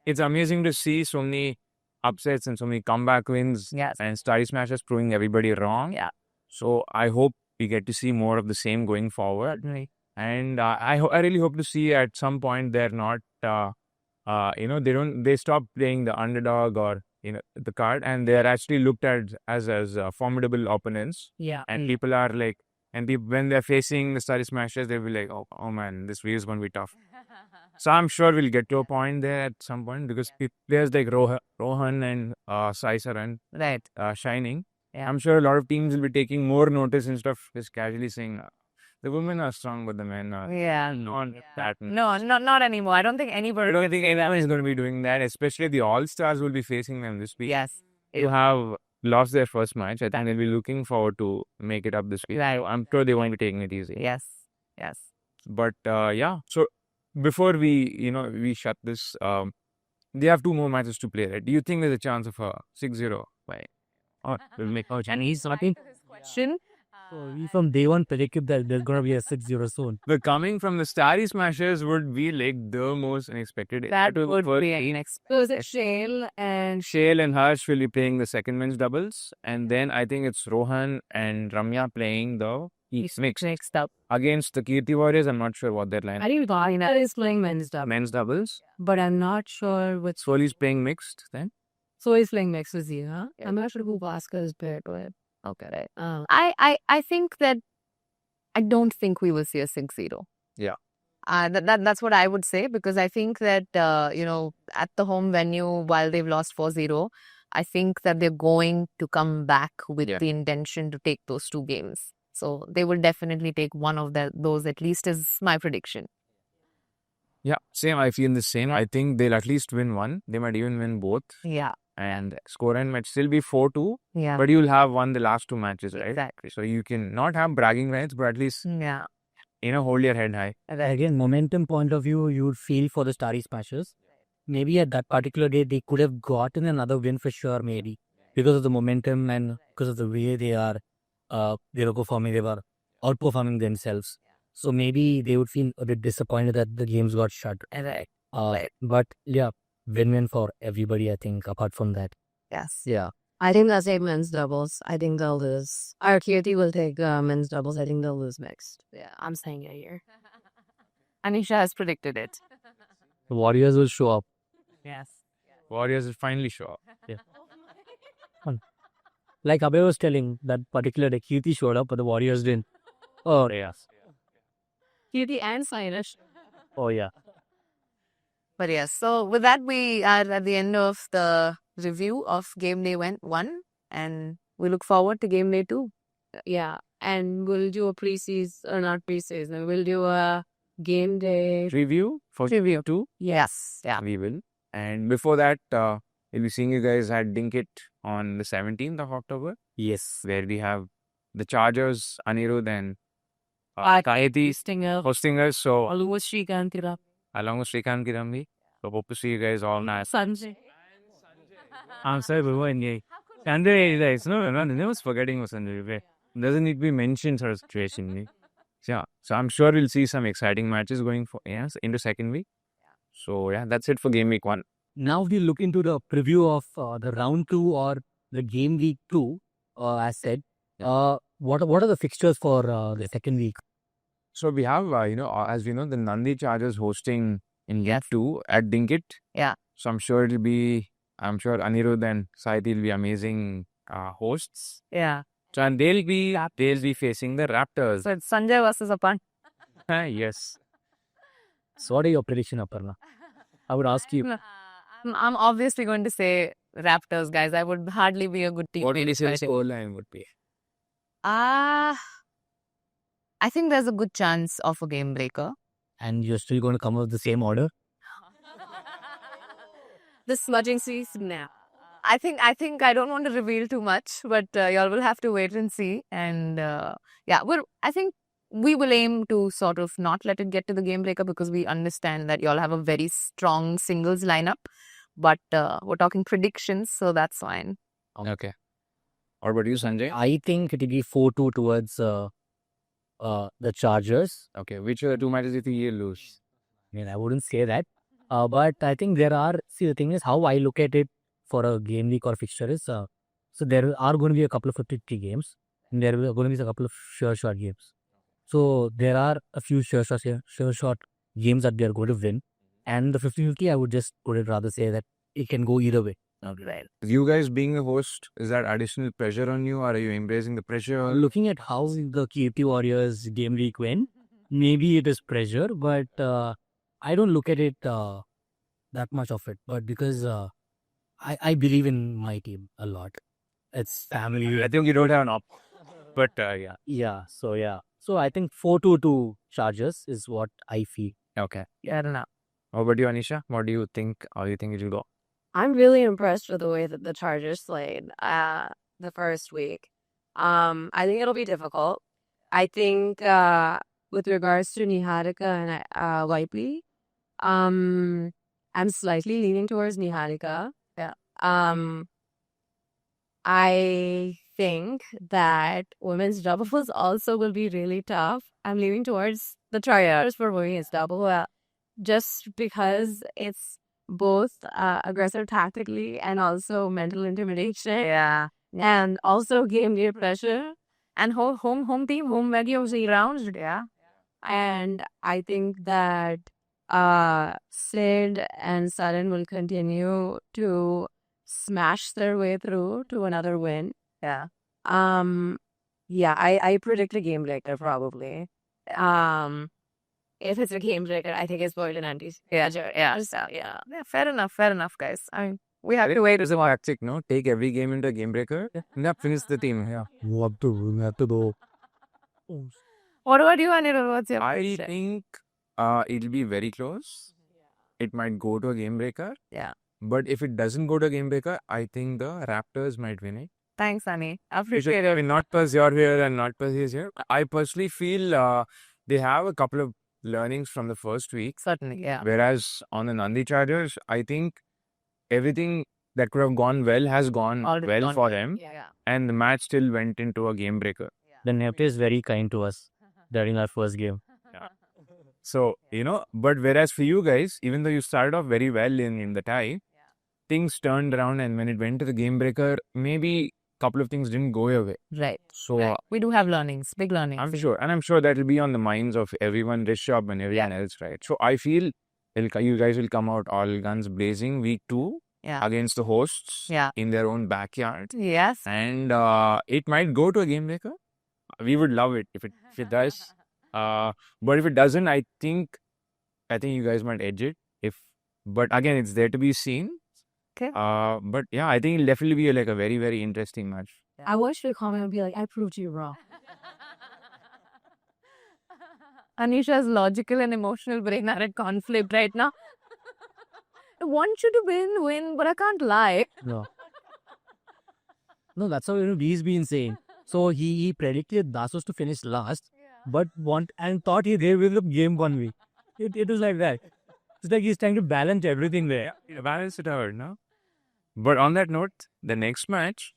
It's amazing to see so many upsets and so many comeback wins. Yes. And Starry Smashers proving everybody wrong. Yeah. So I hope we get to see more of the same going forward. Right. And I really hope to see at some point they're not, they stop playing the underdog or, the card, and they're actually looked at as formidable opponents. Yeah. And people are like, when they're facing the Starry Smashers, they'll be like, oh man, this wave is going to be tough. So I'm sure we'll get to a point there at some point because players like Rohan and Sai Saran Right. shining. Yeah. I'm sure a lot of teams will be taking more notice instead of just casually saying, the women are strong, but the men are Yeah. not that. No, not anymore. I don't think I anybody. don't think anyone is going to be doing that, especially the All-Stars will be facing them this week. Yes. Who have lost their first match. I think they'll be looking forward to make it up this week. Right. I'm sure they won't be taking it easy. Yes. Yes. But yeah, so before we shut this, they have two more matches to play, right? Do you think there's a chance of a 6-0? Why? Or will make And he's starting. Question. So we from day one predicted that there's going to be a 6-0 soon. But coming from the Starry Smashers would be like the most unexpected. That was would first be team. unexpected. So is it Shale and Shale and Harsh will be playing the second men's doubles. And then I think it's Rohan and Ramya playing the mixed. Next up. Against the Kirti Warriors, I'm not sure what their line I think Vina is playing men's double, men's doubles. but I'm not sure which. Soli's playing mixed then. So he's playing mixed with you, huh? I'm not sure who Bhaskar is paired with. Okay. Oh. I think that I don't think we will see a 6-0. Yeah. That's what I would say because I think that at the home venue while they've lost 4-0, I think that they're going to come back with the intention to take those two games. So they will definitely take one of those at least is my prediction. Yeah, same. I feel the same. I think they'll at least win one. They might even win both. Yeah. And score end might still be 4-2. Yeah. But you'll have won the last two matches, right? Exactly. So you can not have bragging rights, but at least, Yeah. hold your head high. Again, momentum point of view, you would feel for the Starry Smashers. Maybe at that particular day, they could have gotten another win for sure, maybe. Because of the momentum and because of the way they were performing, they were outperforming themselves. So maybe they would feel a bit disappointed that the games got shut. But yeah, win-win for everybody, I think, apart from that. Yes. Yeah. I think they'll take men's doubles. I think they'll lose. Our Kirti will take men's doubles. I think they'll lose mixed. Yeah, I'm saying it here. Anisha has predicted it. The Warriors will show up. Yes. Warriors will finally show up. Like Abhay was telling, that particular day, Kirti showed up, but the Warriors didn't. Oh, yes. Kirti and Sainash. Oh, yeah. But yes, so with that, we are at the end of the review of Game Day 1, and we look forward to Game Day 2. Yeah, and we'll do a preseason, or not preseason, we'll do a game day Review for Review. 2. Yes. Yeah. We will. And before that, we'll be seeing you guys at Dinkit on the 17th of October, Yes. where we have the Chargers, Anirudh, and Hi. Kaheti Stinger. hosting us. So, Along with Shrikant Kira. along with Srikanth Kirambi. So, hope to see you guys all nice. Sanjay. I'm sorry, Bhuvan. Sanjay, no, I was forgetting Sanjay. Doesn't need to be mentioned sort of situation. Yeah, so I'm sure we'll see some exciting matches going for into second week. So yeah, that's it for game week 1. Now we look into the preview of the round 2 or the game week 2, as said. What are the fixtures for the second week? So we have, as we know, the Nandi Chargers hosting in game 2 at Dinkit. Yeah. So I'm sure Anirudh and Saiti will be amazing hosts. Yeah. So and they'll be facing the Raptors. So it's Sanjay versus Apan. Yes. So what are your prediction, Aparna? I would ask you. I'm obviously going to say Raptors, guys. I would hardly be a good team. What will you say the scoreline would be? I think there's a good chance of a game breaker. And you're still going to come up with the same order? The smudging season now. I think I don't want to reveal too much, but y'all will have to wait and see. And I think we will aim to sort of not let it get to the game breaker because we understand that y'all have a very strong singles lineup. But we're talking predictions, so that's fine. Okay. What about you, Sanjay? I think it will be 4-2 towards the Chargers. Okay, which are the 2 matches you think you'll lose? I mean, I wouldn't say that. But I think the thing is how I look at it for a game week or fixture is, so there are going to be a couple of 50 games, and there are going to be a couple of sure shot games. So there are a few sure shot games that they are going to win. And the 50-50, I would rather say that it can go either way. Right. You guys being a host, is that additional pressure on you, or are you embracing the pressure? Looking at how the KT Warriors game week went, maybe it is pressure, but I don't look at it that much of it. But because I believe in my team a lot. It's family. I think you don't have an op. But yeah. Yeah. So I think 4-2 to Chargers is what I feel. Okay. I don't know. How about you, Anisha? What do you think? How do you think it will go? I'm really impressed with the way that the Chargers played the first week. I think it'll be difficult. I think with regards to Niharika and Waipi, I'm slightly leaning towards Niharika. Yeah. I think that women's doubles also will be really tough. I'm leaning towards the Chargers for women's double, just because it's both aggressive tactically and also mental intimidation. Yeah. And also game day pressure. And home team, home Maggie rounds. Yeah. And I think that Sid and Sudden will continue to smash their way through to another win. Yeah. I predict a game breaker probably. If it's a game breaker, I think it's Boyd and Andy's. Yeah. Fair enough, guys. I mean, we have to wait. It's a tactic, no? Take every game into a game breaker. Yeah, finish the team. Yeah. What to do? What about you, Anirudh? What's your I prediction? think it'll be very close. It might go to a game breaker. Yeah. But if it doesn't go to a game breaker, I think the Raptors might win it. Thanks, Annie. I I appreciate it. mean, not because you're here and not because he's here. I personally feel they have a couple of learnings from the first week. Certainly, yeah. Whereas on the Nandi Chargers, I think everything that could have gone well has gone Already well gone for well. them. Yeah. And the match still went into a game breaker. The Nepte is very kind to us during our first game. So, but whereas for you guys, even though you started off very well in the tie, things turned around, and when it went to the game breaker, maybe a couple of things didn't go your way. Right. So We do have learnings, big learnings. I'm sure, and I'm sure that will be on the minds of everyone, Rishabh and everyone else, right? So I feel you guys will come out all guns blazing week 2 Yeah. against the hosts Yeah. in their own backyard, Yes. and it might go to a game breaker. We would love it if it does. But if it doesn't, I think you guys might edge it. But again, it's there to be seen. Okay. But yeah, I think it'll definitely be like a very, very interesting match. I want you to comment and be like, I proved you wrong. Anisha's logical and emotional brain are at conflict right now. I want you to win, but I can't lie. No, that's how he's been saying. So he predicted Dasos to finish last, but thought they will win game 1 week. It was like that. It's like he's trying to balance everything there. Balance it out, no? But on that note, the next match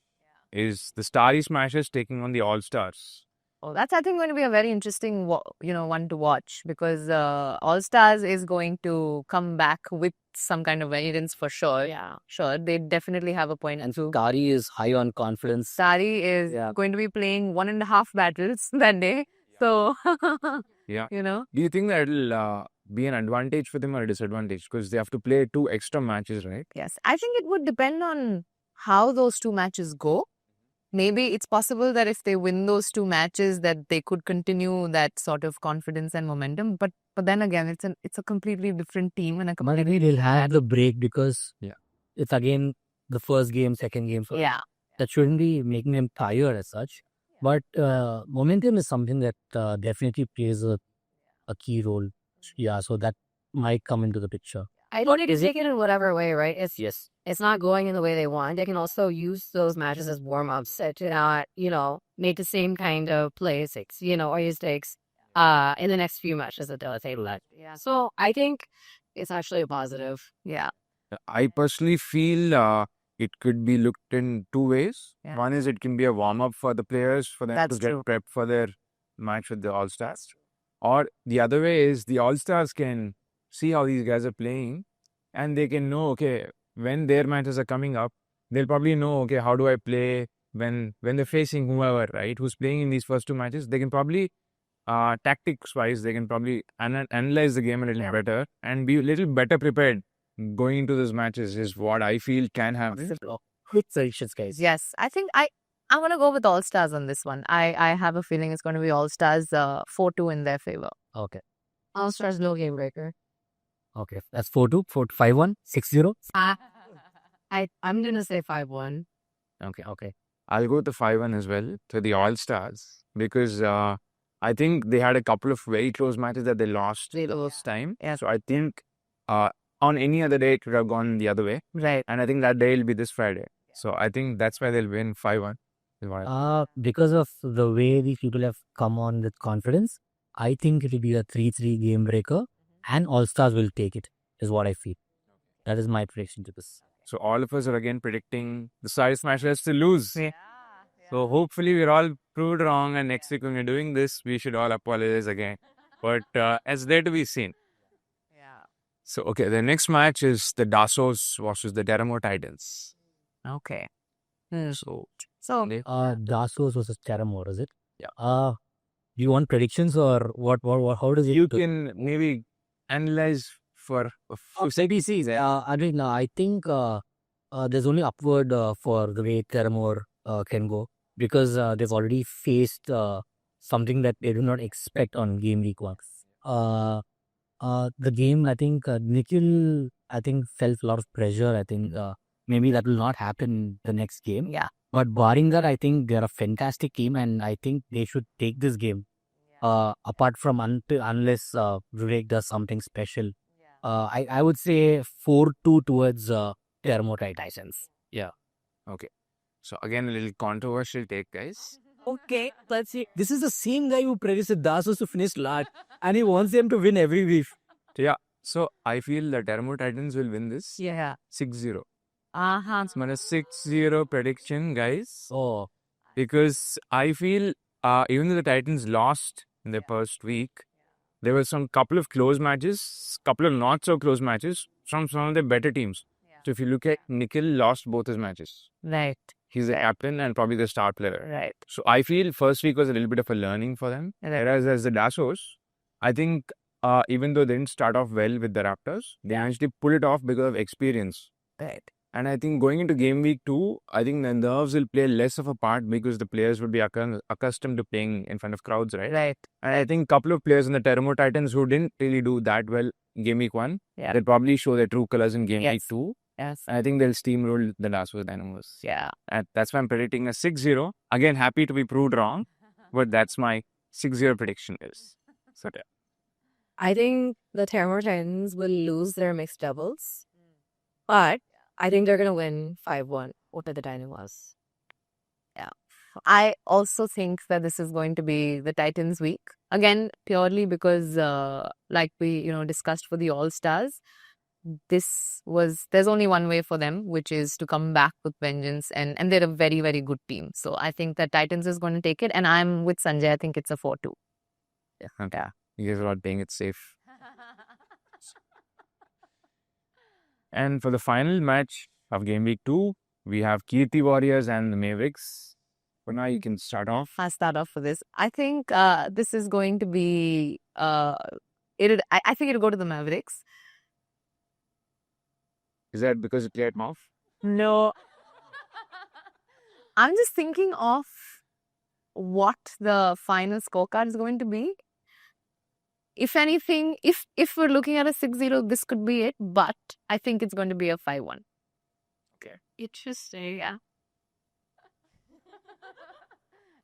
is the Starry Smashers taking on the All Stars. Oh, that's I think going to be a very interesting one to watch because All Stars is going to come back with some kind of vengeance for sure. Yeah. Sure, they definitely have a point. And so Kari is high on confidence. Sari is going to be playing 1.5 battles that day. So, Yeah. you know, Do you think that will be an advantage for them or a disadvantage? Because they have to play 2 extra matches, right? yes, I think it would depend on how those 2 matches go. Maybe it's possible that if they win those 2 matches, that they could continue that sort of confidence and momentum. But then again, it's a completely different team and a But completely maybe they'll have the break because Yeah. it's again the first game, second game. So yeah. that shouldn't be making them tired as such. But momentum is something that definitely plays a key role. Yeah, so that might come into the picture. I don't need to take it in whatever way, right? Yes. It's not going in the way they want. They can also use those matches as warm-ups to not, make the same kind of play or use takes in the next few matches that they'll table that. Yeah. So I think it's actually a positive. Yeah. I personally feel it could be looked in 2 ways. Yeah. One is it can be a warm-up for the players for them That's to get true. prepped for their match with the All-Stars. Or the other way is the All-Stars can see how these guys are playing and they can know, okay, when their matches are coming up, they'll probably know, okay, how do I play when they're facing whoever, right, who's playing in these first 2 matches. They can probably, tactics-wise, they can probably analyze the game a little better and be a little better prepared going into those matches is what I feel can happen. Good suggestions, guys. Yes, I think I'm gonna go with All Stars on this one. I have a feeling it's going to be All Stars 4-2 in their favor. Okay. All Stars no game breaker. Okay. That's 4-2, 5-1, 6-0. I'm gonna say 5-1. Okay. Okay. I'll go with the 5-1 as well to the All-Stars because I think they had a couple of very close matches that they lost They the lost. first time. Yeah. So I think on any other day it could have gone the other way. Right. And I think that day will be this Friday. So I think that's why they'll win 5-1. is what I- Because of the way these people have come on with confidence, I think it will be a 3-3 game breaker and All Stars will take it, is what I feel. That is my prediction to this. So all of us are again predicting the Side Smashers to lose. Yeah. So hopefully we're all proved wrong and next week when we're doing this, we should all apologize again. But it's there to be seen. Yeah. So, okay, the next match is the Dassos versus the Teramo Titans. Okay. So, So Dassos versus Terramore, is it? Yeah. Do you want predictions or what how does it you can maybe analyze for a few CBCs. I think there's only upward for the way Terramore can go because they've already faced something that they do not expect on game week 1. The game, I think Nikhil, felt a lot of pressure. I think maybe that will not happen the next game. yeah. But barring that, I think they're a fantastic team and I think they should take this game. Apart from unless Vivek does something special. I would say 4-2 towards Teramo Titans. So, again, a little controversial take, guys. Okay, let's see. This is the same guy who predicted Dasos to finish last and he wants them to win every week. So, I feel the Teramo Titans will win this Yeah. 6-0. Uh-huh. It's my 6-0 prediction, guys. Oh, Because I feel even though the Titans lost in their first week, there were some couple of close matches, couple of not so close matches from some of the better teams. So if you look at Nikhil, lost both his matches. Right. He's the captain and probably the star player. Right. So I feel first week was a little bit of a learning for them. Right. Whereas as the Dassos, I think even though they didn't start off well with the Raptors, they actually pull it off because of experience. Right. And I think going into game week 2, I think the nerves will play less of a part because the players would be accustomed to playing in front of crowds, right? Right. And I think a couple of players in the Teramo Titans who didn't really do that well in game week 1, Yeah. they'll probably show their true colors in game Yes. week 2. Yes. I think they'll steamroll the Dassos Dynamos. Yeah. And that's why I'm predicting a 6-0. Again, happy to be proved wrong, but that's my 6-0 prediction is. So, yeah. I think the Terramore Titans will lose their mixed doubles, but I think they're gonna win 5-1 over the Dynamos. I also think that this is going to be the Titans week. Again, purely because like we, discussed for the All Stars, there's only one way for them, which is to come back with vengeance, and they're a very, very good team. So I think that Titans is going to take it, and I'm with Sanjay. I think it's a 4-2. Okay. You guys are not playing it safe. And for the final match of Game Week 2, we have Kirti Warriors and the Mavericks. For now, you can start off. I'll start off for this. I think this is going to be I think it'll go to the Mavericks. Is that because you played Mouth? No. I'm just thinking of what the final scorecard is going to be. If anything, if we're looking at a 6-0, this could be it, but I think it's going to be a 5-1. Okay. Interesting, yeah.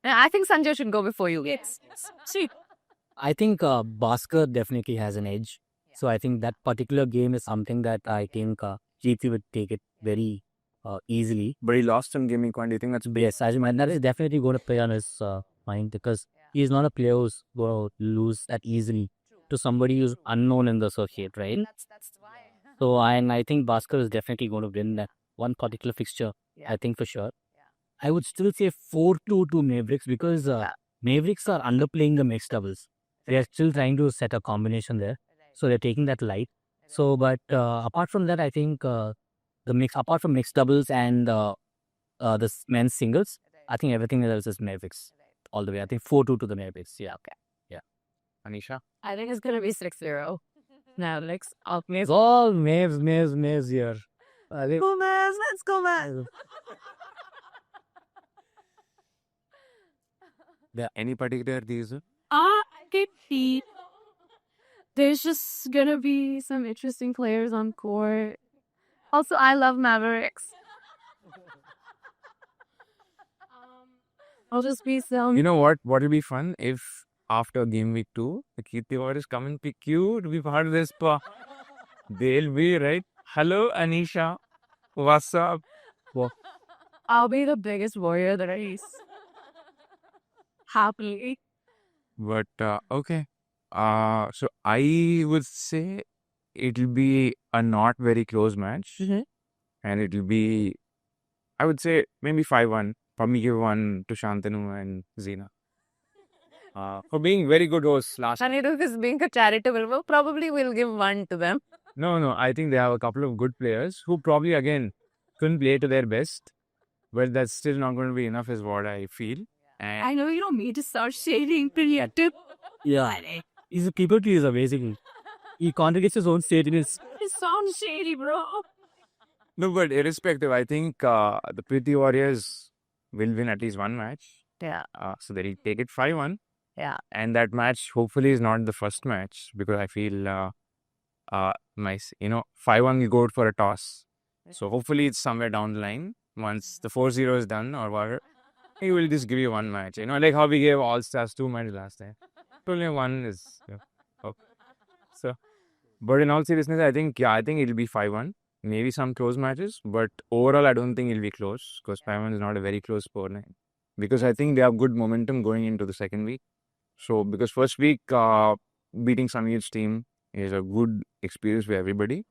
I think Sanjay should go before you. Yes. See. I think Bhaskar definitely has an edge. So I think that particular game is something that I think GT would take it very easily. But he lost in Game Week 1. Do you think that's big? Yes, and that is definitely going to play on his mind because he's not a player who's going to lose that easily to somebody who's unknown in the circuit, right? That's why. So I think Bhaskar is definitely going to win that one particular fixture. Yeah. I think for sure. I would still say 4-2 to Mavericks because Mavericks are underplaying the mixed doubles. They are still trying to set a combination there, so they're taking that light. So, but apart from that, I think apart from mixed doubles and the men's singles, I think everything else is Mavericks all the way. I think 4-2 to the Mavericks. Yeah, okay. Anisha? I think it's going to be 6-0. Now, let's It's all Mavs here. go, Mavs. Let's go, Mavs. Any particular reason? I can see there's just going to be some interesting players on court. Also, I love Mavericks. I'll just be some. You know what? What will be fun if after Game Week 2, the Kirti Warriors come and pick you to be part of this. They'll be right. Hello, Anisha. What's up? I'll be the biggest warrior there is. Happily. But okay. So I would say it'll be a not very close match. Mhm. And it'll be, I would say, maybe 5-1. Probably give one to Shantanu and Zina. For being very good hosts last. And it is being a charitable, well, probably we'll give one to them. No. I think they have a couple of good players who probably, again, couldn't play to their best. But that's still not going to be enough is what I feel. And I know you don't need to start shading creative. Yeah, he's a people pleaser basically. He contradicts his own statements. It sounds shady, bro. no, but irrespective, I think the Kirti Warriors will win at least one match. Yeah. So they'll take it 5-1. Yeah. And that match hopefully is not the first match because I feel 5-1 will go out for a toss. So hopefully it's somewhere down the line. Once the 4-0 is done or whatever, he will just give you one match. Like how we gave All Stars 2 matches last time. Only one is. Okay. So, but in all seriousness, I think it'll be 5-1. Maybe some close matches, but overall, I don't think it'll be close because 5-1 is not a very close score line. Because I think they have good momentum going into the second week. So, because first week, beating Sameer's team is a good experience for everybody.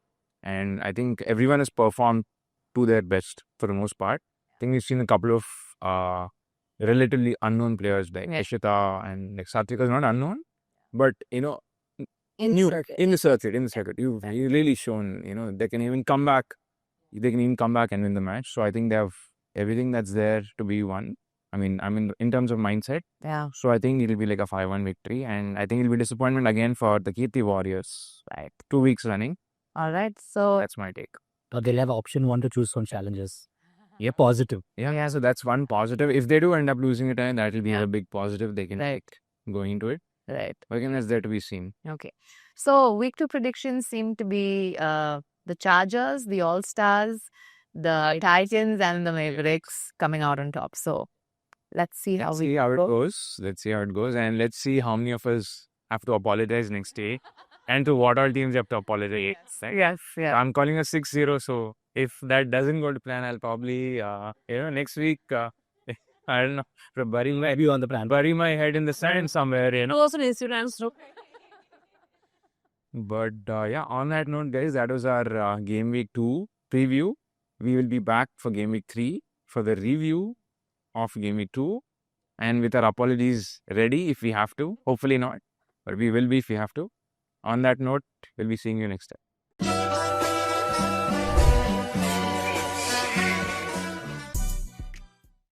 And I think everyone has performed to their best for the most part. I think we've seen a couple of relatively unknown players like Ishita and like Satvika is not unknown, but in the circuit, you've really shown they can even come back. They can even come back and win the match. So I think they have everything that's there to be won. I mean, in terms of mindset. Yeah. So I think it'll be like a 5-1 victory, and I think it'll be disappointment again for the Kirti Warriors. Right. 2 weeks running. All right. So That's my take. They'll have option 1 to choose from challenges. Yeah, positive. Yeah. So that's one positive. If they do end up losing it, that will be a big positive they can take going into it. right. But again, that's there to be seen. Okay. So week 2 predictions seem to be the Chargers, the All Stars, the Titans, and the Mavericks coming out on top. So let's see how Let's see how it goes. And let's see how many of us have to apologize next day. And to what all teams have to apologize. Right? Yes. I'm calling a 6-0. So if that doesn't go to plan, I'll probably, next week, I don't know, bury my head in the sand somewhere, Also, Instagram. But yeah, on that note, guys, that was our game week 2 preview. We will be back for game week 3 for the review of game week 2, and with our apologies ready if we have to. Hopefully not, but we will be if we have to. On that note, we'll be seeing you next time.